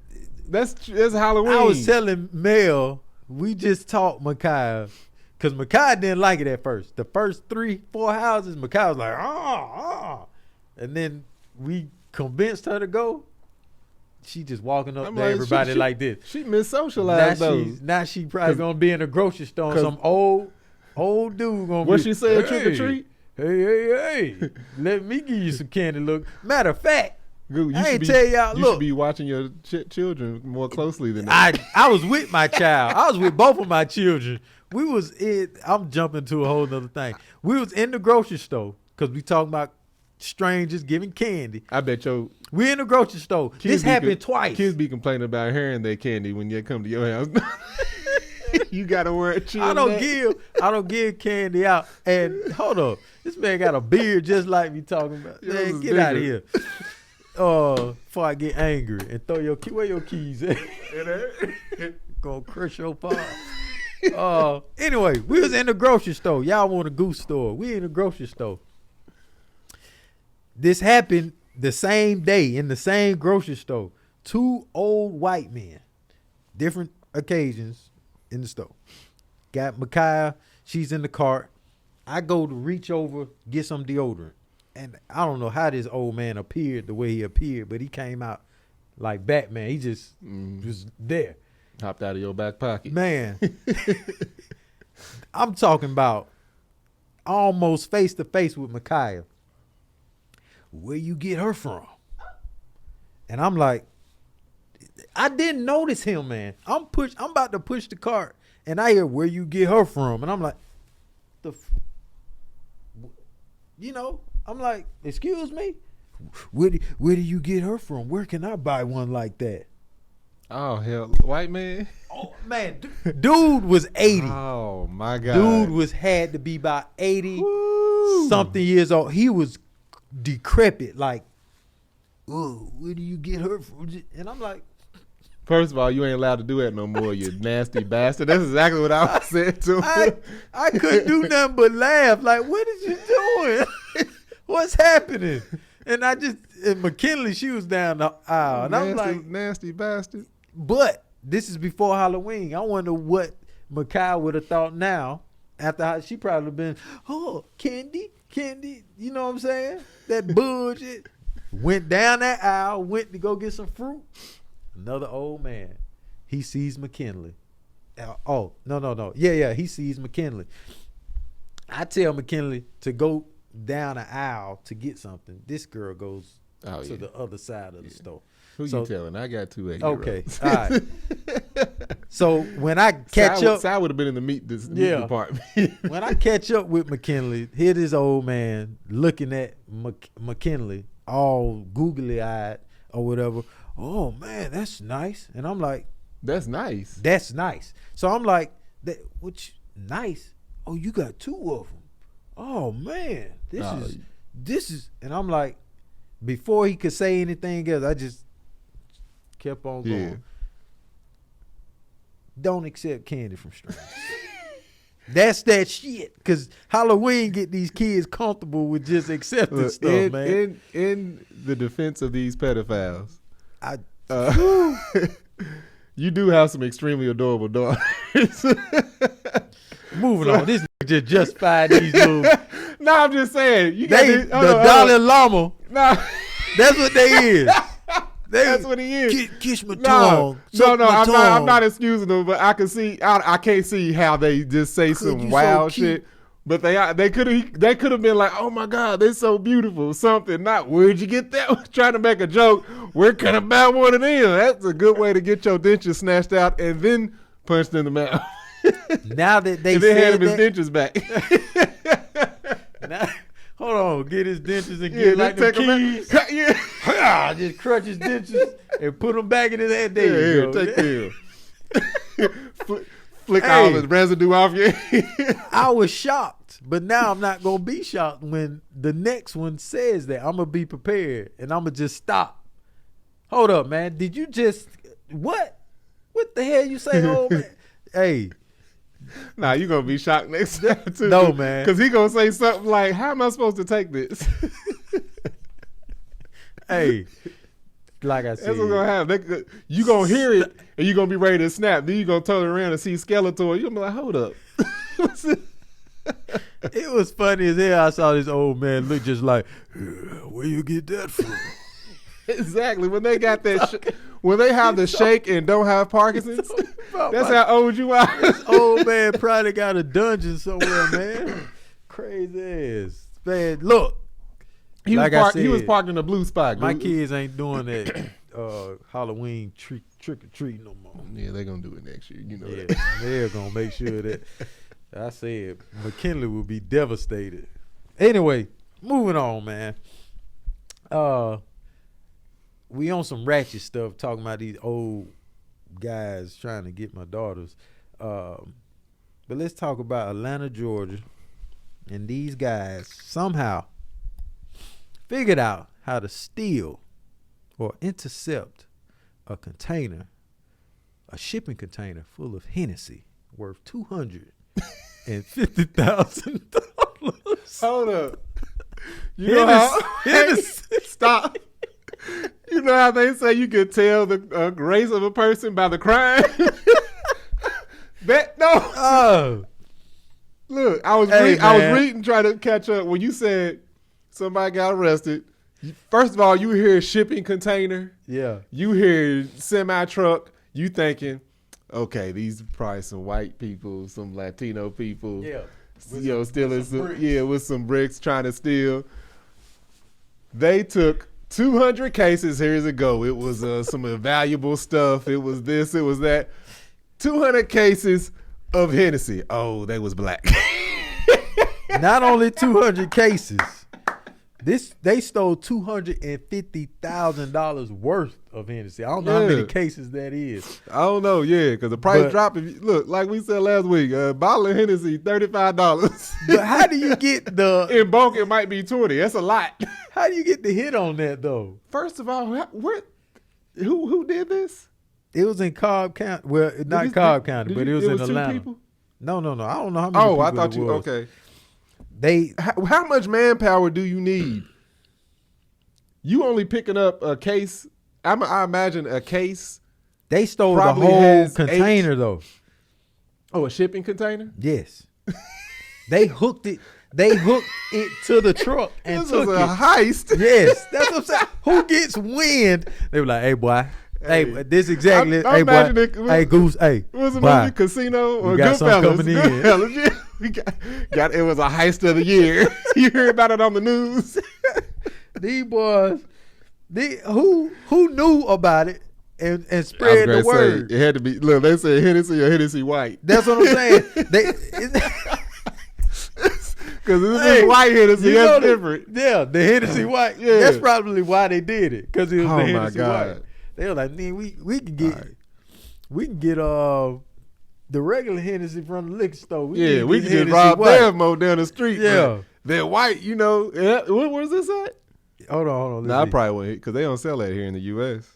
That's Halloween. I was telling Mel, we just taught Micaiah, because Micaiah didn't like it at first. The first 3-4 houses, Micaiah was like, and then we convinced her to go. She just walking up to everybody like this. She missocialized those. Now she probably gonna be in a grocery store and some old dude gonna what she said, trick or treat? Hey, let me give you some candy. Look, matter of fact, you should be watching your children more closely than that. I was with my child. I was with both of my children. I'm jumping to a whole nother thing. We was in the grocery store because we talking about strangers giving candy. I bet we in the grocery store. This happened twice. Kids be complaining about hearing their candy when they come to your house. You gotta wear a chill. I don't give candy out. And hold up, this man got a beard just like me talking about. Man, get out of here. Before I get angry and throw where your keys at? Gonna crush your paw. Anyway, we was in the grocery store. Y'all want a goose store? We in the grocery store. This happened the same day in the same grocery store. 2 old white men, different occasions in the store. Got Micaiah, she's in the cart. I go to reach over, get some deodorant. And I don't know how this old man appeared the way he appeared, but he came out like Batman. He just was there. Hopped out of your back pocket. Man, I'm talking about almost face to face with Micaiah. Where you get her from? And I'm like, I didn't notice him, man. I'm about to push the cart, and I hear where you get her from, and I'm like, I'm like, excuse me, where do you get her from? Where can I buy one like that? Oh hell, white man. Oh man, dude was 80. Oh my god, dude had to be about 80 something years old. He was decrepit, like, oh, where do you get her from? And I'm like, first of all, you ain't allowed to do that no more, you nasty bastard. That's exactly what I was saying to him. I couldn't do nothing but laugh. Like, what is you doing? What's happening? And McKinley, she was down the aisle. And I'm like, nasty bastard. But this is before Halloween. I wonder what Micaiah would have thought now. After she probably been, candy, you know what I'm saying? That bullshit. Went down that aisle, went to go get some fruit. Another old man. He sees McKinley. No. Yeah, he sees McKinley. I tell McKinley to go down an aisle to get something. This girl goes to the other side of the store. Who you telling? I got 2 8-year-olds. Okay, all right. So when I catch up, I would have been in the meat department. when I catch up with McKinley, here this old man looking at McKinley, all googly eyed or whatever. Oh man, that's nice. And I'm like, that's nice. That's nice. So I'm like, which nice? Oh, you got 2 of them. Oh man, this is. And I'm like, before he could say anything else, I just kept on going. Yeah. Don't accept candy from strangers. That's that shit. Because Halloween get these kids comfortable with just accepting stuff, man. In the defense of these pedophiles, you do have some extremely adorable daughters. Moving on. This nigga just justified these moves. No, I'm just saying. You got the Dalai Lama. Nah. That's what they is. That's what he is. Kiss my tongue. No. I'm not excusing them, but I can see. I can't see how they just say some wild shit. But they could have been like, oh my God, they're so beautiful. Something. Not where'd you get that? Trying to make a joke. Where can I buy one of them? That's a good way to get your dentures snatched out and then punched in the mouth. Now that they had him his dentures back. Now, hold on, get his dentures and get like the keys. Just crunch his dentures and put them back in his head. There you go. Take care. Flick all the residue off your head. I was shocked, but now I'm not gonna be shocked when the next one says that. I'm gonna be prepared and I'm gonna just stop. Hold up, man. Did you just what? What the hell you say, old man? Hey. Nah, you gonna be shocked next time too. No, man. Because he gonna say something like, how am I supposed to take this? Hey, like I said. That's what's gonna happen. You gonna hear it and you gonna be ready to snap. Then you gonna turn around and see Skeletor. You gonna be like, hold up. It was funny as hell. I saw this old man look just like, where you get that from? Exactly. When they got that when they have the shake and don't have Parkinson's, that's how old you are. This old man probably got a dungeon somewhere, man. Crazy ass. Man, look. He was parked in a blue spot. My kids ain't doing that Halloween trick or treat no more. Yeah, they're going to do it next year. You know that. They're going to make sure that. I said McKinley will be devastated. Anyway, moving on, man. We on some ratchet stuff talking about these old guys trying to get my daughters. But let's talk about Atlanta, Georgia. And these guys somehow figured out how to steal or intercept a shipping container full of Hennessy worth $250,000. Hold up. You know how Hennessy. Stop. You know how they say you can tell the race of a person by the crime? Look, I was reading trying to catch up when you said somebody got arrested. First of all, you hear shipping container. Yeah. You hear semi truck. You thinking, okay, these are probably some white people, some Latino people. Yeah. Stealing with some bricks trying to steal. They took 200 cases. Here's a go. It was some valuable stuff. It was this. It was that. 200 cases of Hennessy. Oh, they was black. Not only 200 cases. They stole $250,000 worth of Hennessy. I don't know how many cases that is. I don't know, because the price dropped. Look, like we said last week, a bottle of Hennessy, $35. But how do you get in bulk, it might be 20. That's a lot. How do you get the hit on that, though? First of all, who did this? It was in Cobb County. Well, not Cobb County, but it was in Atlanta. 2 people? No. I don't know how many people I thought you, okay. How much manpower do you need? You only picking up a case. I imagine a case. They stole the whole container, though. Oh, a shipping container? Yes. They hooked it to the truck and this took was a heist. Yes, that's what I'm saying. Who gets wind? They were like, "Hey, boy." Hey, this exactly. Hey, boy. Hey, Goose. Hey, was it movie Casino or Goodfellas? Coming in. We got it was a heist of the year. You hear about it on the news. These boys, who knew about it and spread the word. It had to be. Look, they said Hennessy or Hennessy White. That's what I'm saying. Because this is white Hennessy, that's different. Yeah, the Hennessy White. Yeah. That's probably why they did it. Because it was the Hennessy God. White. They were like, man, we can get the regular Hennessy from the liquor store. We can just rob them down the street. Yeah. They're white, you know. What was this at? Hold on. Nah, I probably won't hit because they don't sell that here in the U.S.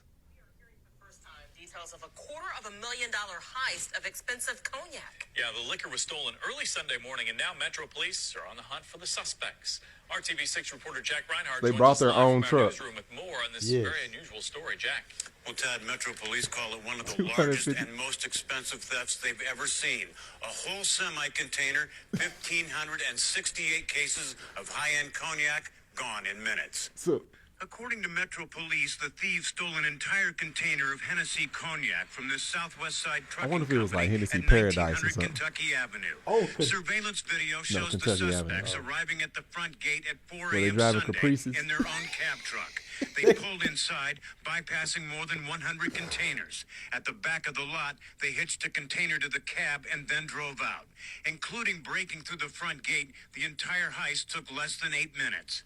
First time details of a $250,000 heist of expensive cognac. Yeah, the liquor was stolen early Sunday morning, and now Metro Police are on the hunt for the suspects. RTV6 reporter Jack Reinhardt They brought their own truck. Newsroom with more on this very unusual story. Jack. Well, Tad, Metro Police call it one of the largest and most expensive thefts they've ever seen. A whole semi-container, 1,568 cases of high-end cognac gone in minutes. So, According to Metro Police, the thieves stole an entire container of Hennessy cognac from the Southwest Side Trucking wonder if it was like Company Hennessy at Paradise or 1900 something. Kentucky Avenue. Oh, Surveillance video shows the Kentucky suspects Avenue. arriving at the front gate at 4 they a.m. driving Sunday Caprices? in their own cab truck. They pulled inside, bypassing more than 100 containers. At the back of the lot, they hitched a container to the cab and then drove out. Including breaking through the front gate, the entire heist took less than 8 minutes.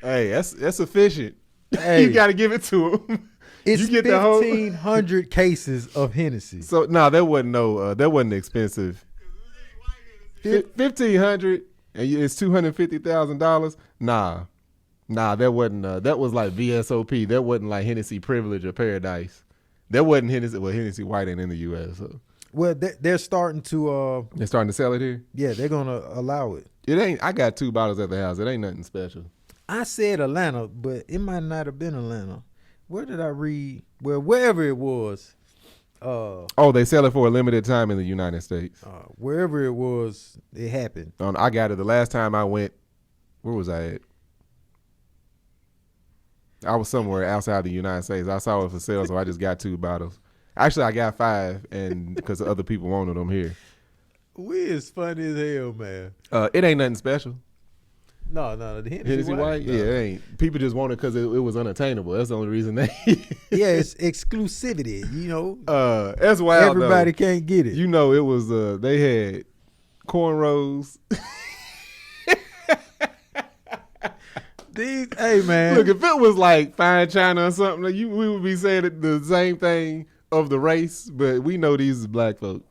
hey, that's efficient. Hey. You got to give it to them. It's you get the whole 1,500 cases of Hennessy. So that wasn't expensive. 1,500 and it's $250,000. Nah, that wasn't. That was like VSOP. That wasn't like Hennessy Privilege or Paradise. That wasn't Hennessy. Well, Hennessy White ain't in the U.S. So. Well, they're starting to. They're starting to sell it here. Yeah, they're gonna allow it. It ain't. I got 2 bottles at the house. It ain't nothing special. I said Atlanta, but it might not have been Atlanta. Where did I read? Well, wherever it was. They sell it for a limited time in the United States. Wherever it was, it happened. I got it the last time I went. Where was I at? I was somewhere outside the United States. I saw it for sale, so I just got 2 bottles. Actually, I got 5, and because other people wanted them here. We is funny as hell, man. It ain't nothing special. No, the Hennessy White? No. Yeah, it ain't. People just want it because it was unattainable. That's the only reason they. Yeah, it's exclusivity. You know, that's wild. everybody can't get it. You know, it was. They had cornrows. Hey man, Look, if it was like fine china or something, we would be saying the same thing of the race. But we know these is black folk.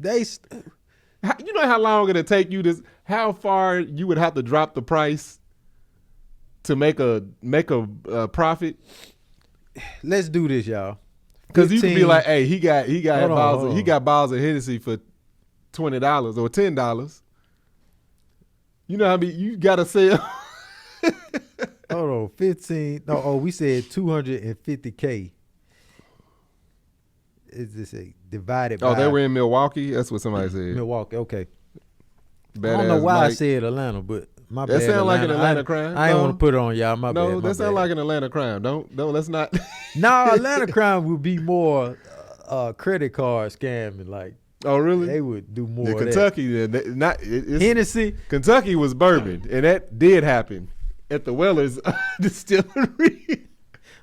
You know how long it'll take you to, how far you would have to drop the price to make a profit? Let's do this, y'all. Because you could be like, hey, he got Hold on. bottles of Hennessy for $20 or $10. You know how many you gotta sell? Hold on, 15. No, we said 250K. Is this a divided by? Oh, they were in Milwaukee. That's what somebody said. Milwaukee. Okay. Badass I don't know why I Mike. said Atlanta, but my bad. That sound like an Atlanta I crime. I ain't No. want to put it on y'all. My bad. No, my that sound bad. like an Atlanta crime. Don't. Let's not. No, Atlanta crime would be more credit card scamming. Like Oh, really? they would do more. The of Kentucky, it's, Hennessy. Kentucky was bourbon, and that did happen at the Weller's distillery.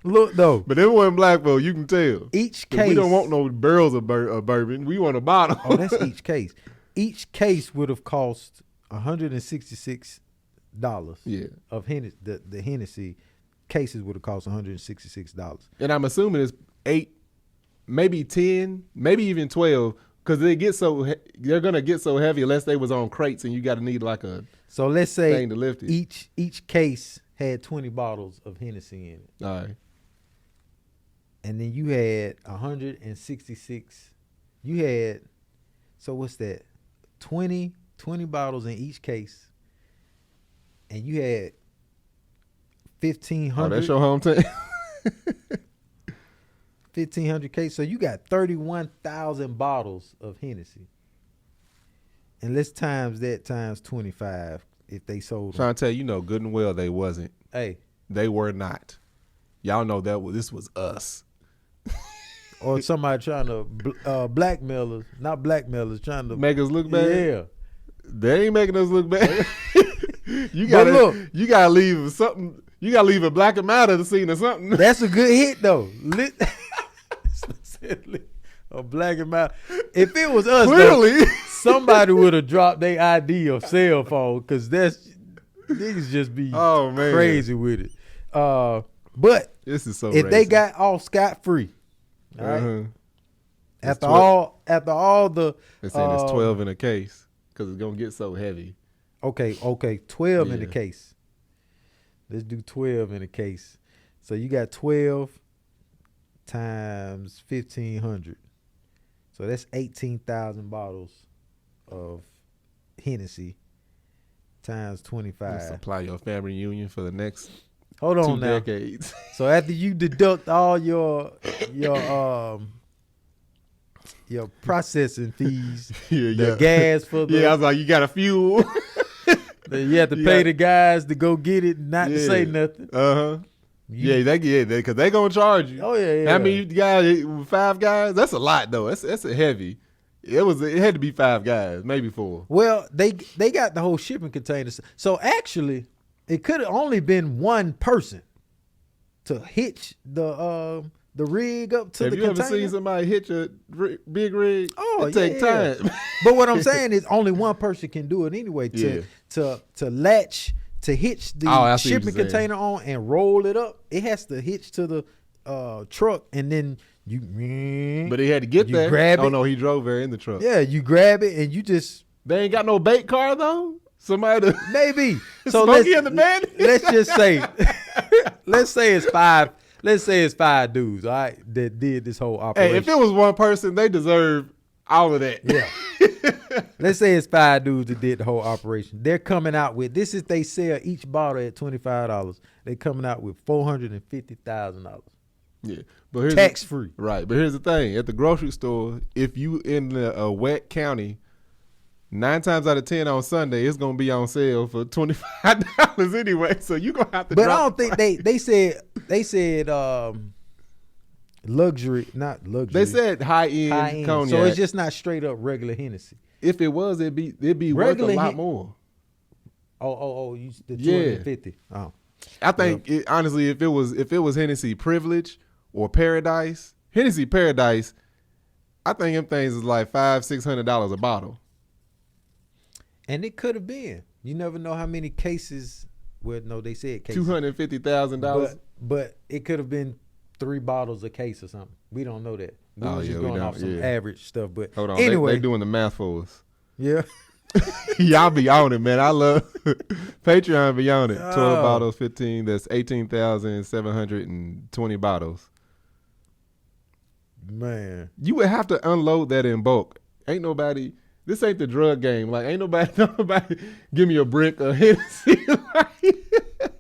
Look though, But it wasn't black folk. You can tell. each 'Cause case. we don't want no barrels of bourbon. We want a bottle. Oh, that's each case. Each case would have cost $166 Yeah, of Hennessy. The Hennessy cases would have cost $166. and I'm assuming it's 8, maybe 10, maybe even 12, because they're gonna get so heavy unless they was on crates, and you got to need like a So let's say thing to lift it. each case had 20 bottles of Hennessy in it. All right. And then you had 166. You had, so what's that? 20 bottles in each case. And you had 1,500. Oh, that's your hometown. 1,500 cases. So you got 31,000 bottles of Hennessy. And let's times that times 25 if they sold them. Trying to tell you, good and well they wasn't. Hey. They were not. Y'all know this was us. Or somebody trying to blackmail us. Not blackmail us, trying to Make us look bad. Yeah. They ain't making us look bad. You gotta leave something. You gotta leave a black amount of the scene or something. That's a good hit though. Recently, a black and mild. If it was us, Clearly. though, somebody would have dropped their ID or cell phone because that's niggas just be Oh, man. crazy with it. But This is so if they racist. got off scot free, all right. Uh-huh. After 12. all the They're saying it's 12 in a case because it's gonna get so heavy. Okay, 12 in the Yeah. case. Let's do 12 in the case. So you got 12 times 1,500. So that's 18,000 bottles of Hennessy times 25. Supply your family reunion for the next Hold 2 on now. decades. So after you deduct all your processing fees, the gas for the I was like, you got a fuel. you have to You pay got- the guys to go get it, not to say nothing. Uh-huh. Because they gonna charge you. Oh yeah. How many guys? 5 guys? That's a lot though. That's a heavy. It had to be 5 guys, maybe 4. Well, they got the whole shipping containers. So actually, it could have only been one person to hitch the rig up to Have the you container. ever seen somebody hitch a big rig? Oh, it take yeah. time. But what I'm saying is only one person can do it anyway. Yeah. To latch, to hitch the I see what shipping you're saying. container on and roll it up, it has to hitch to the truck, and then you. But he had to get you there. grab Oh it. no, he drove there in the truck. Yeah, you grab it and you just They ain't got no bait car though. Somebody to maybe. So Smokey and the Bandit? let's just say, let's say it's 5. Let's say it's 5 dudes, all right, that did this whole operation. Hey, if it was one person, they deserve all of that. Yeah. Let's say it's 5 dudes that did the whole operation. They're coming out with this is they sell each bottle at $25. They're coming out with $450,000 Yeah, but here's tax free. Right, but here's the thing: at the grocery store, if you in a wet county, 9 times out of 10 on Sunday, it's gonna be on sale for $25 anyway. So you gonna have to. But I drop don't think they said luxury, not luxury. They said high end cognac. So it's just not straight up regular Hennessy. if it was, it'd be worth a Regular lot Hen- more. The Yeah. 250. Oh. I think honestly, if it was Hennessy Privilege or Paradise, Hennessy Paradise, I think them things is like $500-$600 a bottle. And it could have been. You never know how many cases. Well, no, they said cases. $250,000. But it could have been 3 bottles a case or something. We don't know that. We Oh, was yeah, just we going don't, off some yeah. average stuff. But Hold on, anyway, they doing the math for us. yeah. Y'all be on it, man. I love Patreon be on it. 12 Oh. bottles, 15. That's 18,720 bottles. Man. You would have to unload that in bulk. Ain't nobody. This ain't the drug game. Like ain't nobody give me a brick of Hennessy.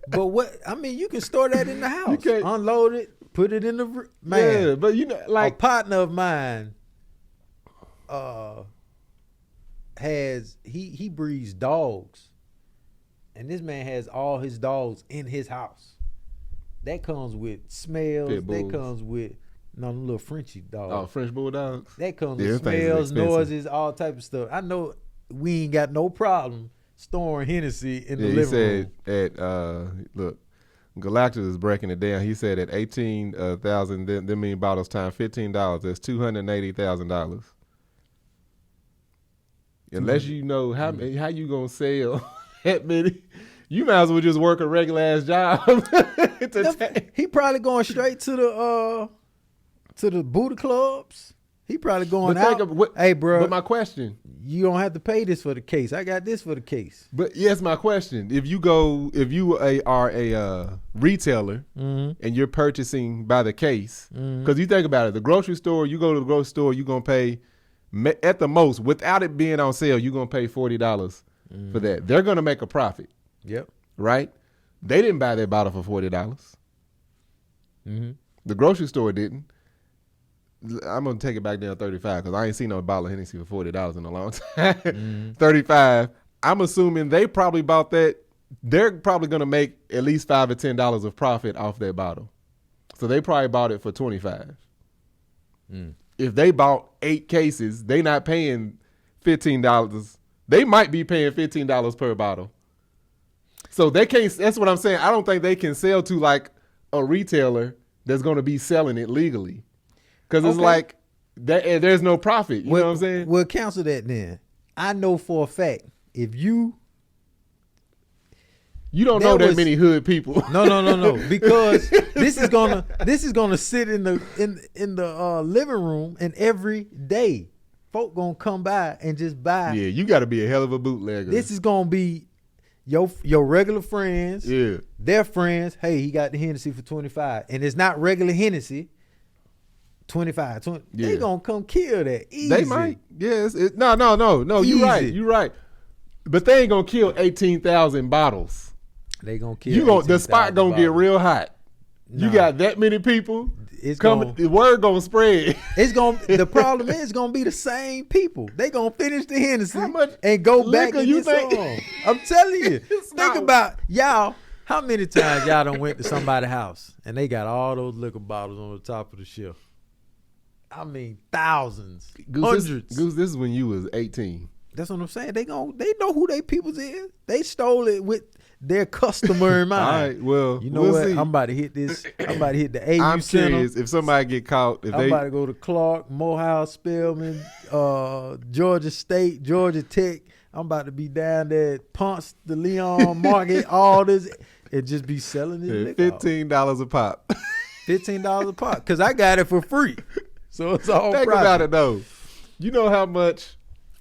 But what I mean, you can store that in the house. can't- Unload it, put it in the man. Yeah, but you know, A like partner of mine has he breeds dogs, and this man has all his dogs in his house. That comes with smells. Pit That bulls. comes with them little Frenchie dogs. French bulldogs. That comes Yeah, with them things is smells, expensive. noises, all type of stuff. I know we ain't got no problem storing Hennessy in the Yeah, he living said room. at look, Galactus is breaking it down. He said at 18,000 them many bottles times $15, that's $280,000. Unless you know how you gonna sell that many, you might as well just work a regular ass job. He probably going straight to the booty clubs. He probably going But think out. of what- Hey, bro, But my question. you don't have to pay this for the case. I got this for the case. But yes, my question: if you are a retailer and you're purchasing by the case, because you think about it, the grocery store, you go to the grocery store, you're gonna pay at the most, without it being on sale, you're gonna pay $40 for that. They're gonna make a profit, Yep. right? They didn't buy that bottle for $40. The grocery store didn't. I'm gonna take it back down to 35 because I ain't seen no bottle of Hennessy for $40 in a long time. 35. I'm assuming they probably bought that. They're probably gonna make at least $5 or $10 of profit off that bottle, so they probably bought it for 25. If they bought 8 cases, they not paying $15. They might be paying $15 per bottle. So they can't. That's what I'm saying. I don't think they can sell to like a retailer that's gonna be selling it legally. Because it's Okay. like there's no profit. You know what I'm saying? We'll cancel that then. I know for a fact if you You don't There know that was- many hood people. no because this is gonna sit in the living room, and every day folk gonna come by and just buy. Yeah, you got to be a hell of a bootlegger. This is gonna be your regular friends, yeah. their friends. Hey, he got the Hennessy for 25, and it's not regular Hennessy. 25, 20. Yeah. They gonna come kill that easy. They might. Yes. No. You right. Easy. You right. But they ain't gonna kill 18,000 bottles. They gonna kill. You gonna the spot 18,000 gonna get bottles. real hot. You Nah. got that many people. It's coming. gonna- The word gonna spread. It's gonna. The problem is, it's gonna be the same people. They gonna finish the Hennessy How much and go back liquor and you get think? some. I'm telling you. It's Think not- about y'all. How many times y'all done went to somebody's house and they got all those liquor bottles on the top of the shelf? I mean, thousands, hundreds. Goose, this is when you was 18. That's what I'm saying. They know who they peoples is. They stole it with their customer in mind. All right. Well, You know we'll what? see. I'm about to hit this. I'm about to hit the AU I'm Center. curious if somebody get caught. If I'm they about to go to Clark, Morehouse, Spelman, Georgia State, Georgia Tech. I'm about to be down there at Ponce de Leon Market, all this, and just be selling this liquor. $15 a pop. $15 a pop, because I got it for free. So it's all Think profit. about it though. You know how much?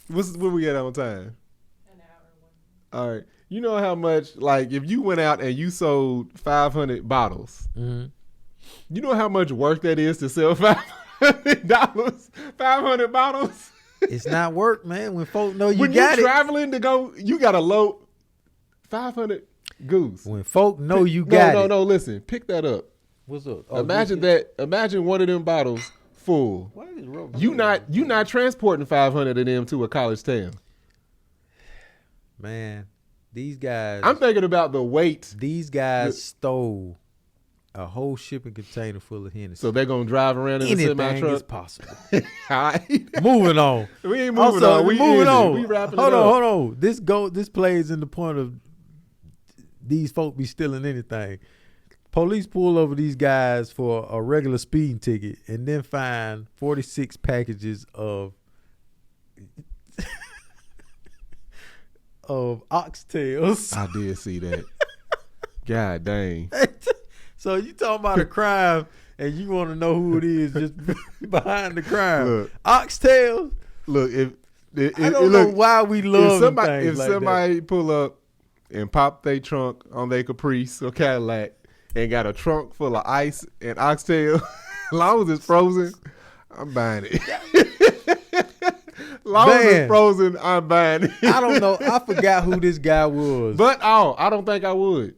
What we get on time? An hour. All right. You know how much? Like if you went out and you sold 500 bottles. Mhm. You know how much work that is to sell $500? 500 bottles. It's not work, man. When folk know you When got you it. traveling to go, you got a load 500 goose. When folk know you got it. No. Listen, pick that up. What's up? Oh, Imagine you- that. Imagine one of them bottles full. Why is rubber You not transporting 500 of them to a college town. Man, these guys. I'm thinking about the weight. These guys stole a whole shipping container full of Hennessy. So they're gonna drive around in a semi Anything is truck. possible. All right. Moving on. We ain't moving Also, on. We moving ended. on. We wrapping hold it on, up. hold on. This plays in the point of these folk be stealing anything. Police pull over these guys for a regular speeding ticket and then find 46 packages of oxtails. I did see that. God dang. So you talking about a crime and you want to know who it is just behind the crime? Look. Oxtails. Look, I don't know why we love if things like somebody pull up and pop their trunk on their Caprice or Cadillac and got a trunk full of ice and oxtail, as long as it's frozen, I'm buying it. As long as Man. it's frozen, I'm buying it. that. I don't know. I forgot who this guy was. But I don't think I would.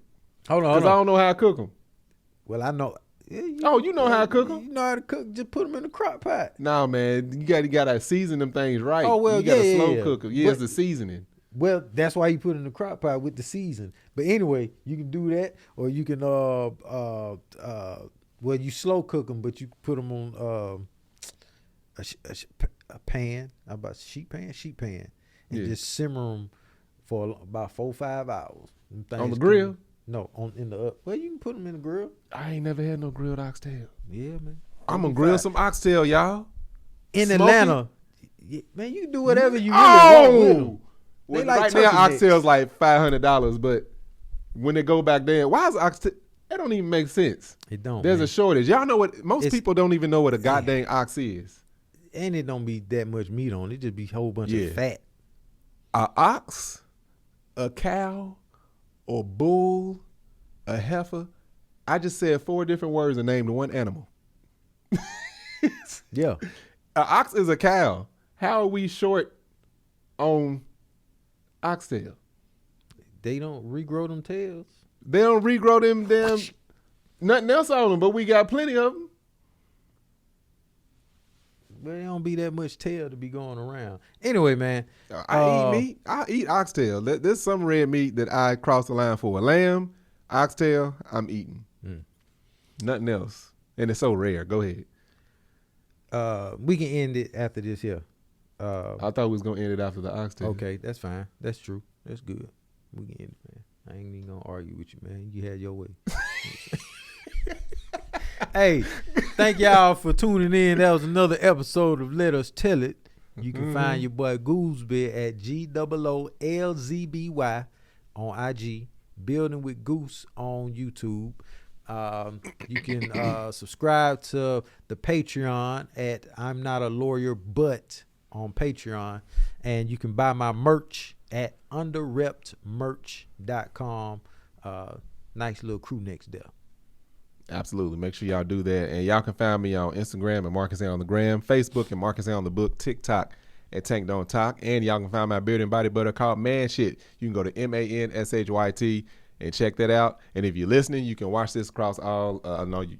hold on, Because I don't know how to cook them. Well, I know. Yeah, You know how to cook them? You know how to cook. Just put them in the crock pot. No, man. You got to season them things right. Oh, well, you got to yeah, slow yeah. cook them. Yeah, it's But- the seasoning. Well, that's why you put it in the crock pot with the season. But anyway, you can do that, or you can well, you slow cook them, but you put them on a pan. How about sheet pan, and Yeah. just simmer them for about 4 or 5 hours. Them On the things grill? No, in the well, you can put them in the grill. I ain't never had no grilled oxtail. Yeah, man. I'm going to They be grill fine. some oxtail, y'all. in Smoky? Atlanta. Man, you can do whatever you really want with 'em. Oh! Well, They like right now, turkey oxtail's necks. like $500, but when they go back there, why is oxtail? That don't even make sense. It don't. There's man. a shortage. Y'all know what? Most It's- people don't even know what a goddamn ox is. And it don't be that much meat on it. It just be a whole bunch Yeah. of fat. A ox, a cow, or bull, a heifer. I just said 4 different words and named one animal. Yeah. An ox is a cow. How are we short on oxtail? They don't regrow them tails. They don't regrow them damn nothing else on them, but we got plenty of them. But it don't be that much tail to be going around. Anyway, man. I eat meat. I eat oxtail. There's some red meat that I cross the line for. A lamb, oxtail, I'm eating. Nothing else. And it's so rare. Go ahead. We can end it after this here. I thought we was gonna end it after the oxtail. Okay, that's fine. That's true. That's good. We can end it, man. I ain't even gonna argue with you, man. You had your way. Hey, thank y'all for tuning in. That was another episode of Let Us Tell It. You can find your boy Gooseby at GOOLZBY on IG, Building with Goose on YouTube. You can subscribe to the Patreon at I'm Not a Lawyer But on Patreon, and you can buy my merch at underreptmerch.com. Nice little crew next there. Absolutely. Make sure y'all do that. And y'all can find me on Instagram at Marcus A on the Gram, Facebook and Marcus A on the Book, TikTok at Tank Don't Talk. And y'all can find my beard and body butter called Man Shit. You can go to MANSHYT and check that out. And if you're listening, you can watch this across all.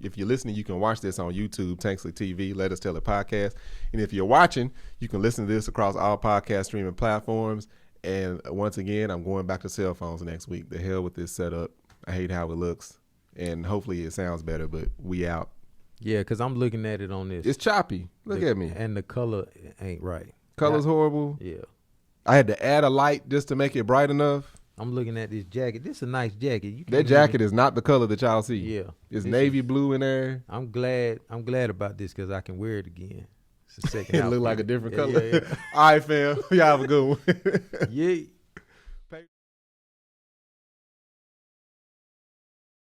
If you're listening, you can watch this on YouTube, Tanksley TV, Let Us Tell It podcast. And if you're watching, you can listen to this across all podcast streaming platforms. And once again, I'm going back to cell phones next week. The hell with this setup. I hate how it looks. And hopefully it sounds better, but we out. Yeah, because I'm looking at it on this. It's choppy. Look at me. And the color ain't right. Color's horrible. Yeah. I had to add a light just to make it bright enough. I'm looking at this jacket. This is a nice jacket. That jacket is not the color that y'all see. Yeah. It's navy blue in there. I'm glad about this because I can wear it again. It's the second It outfit. look like a different color. Yeah. All right, fam. Y'all have a good one. Yeah.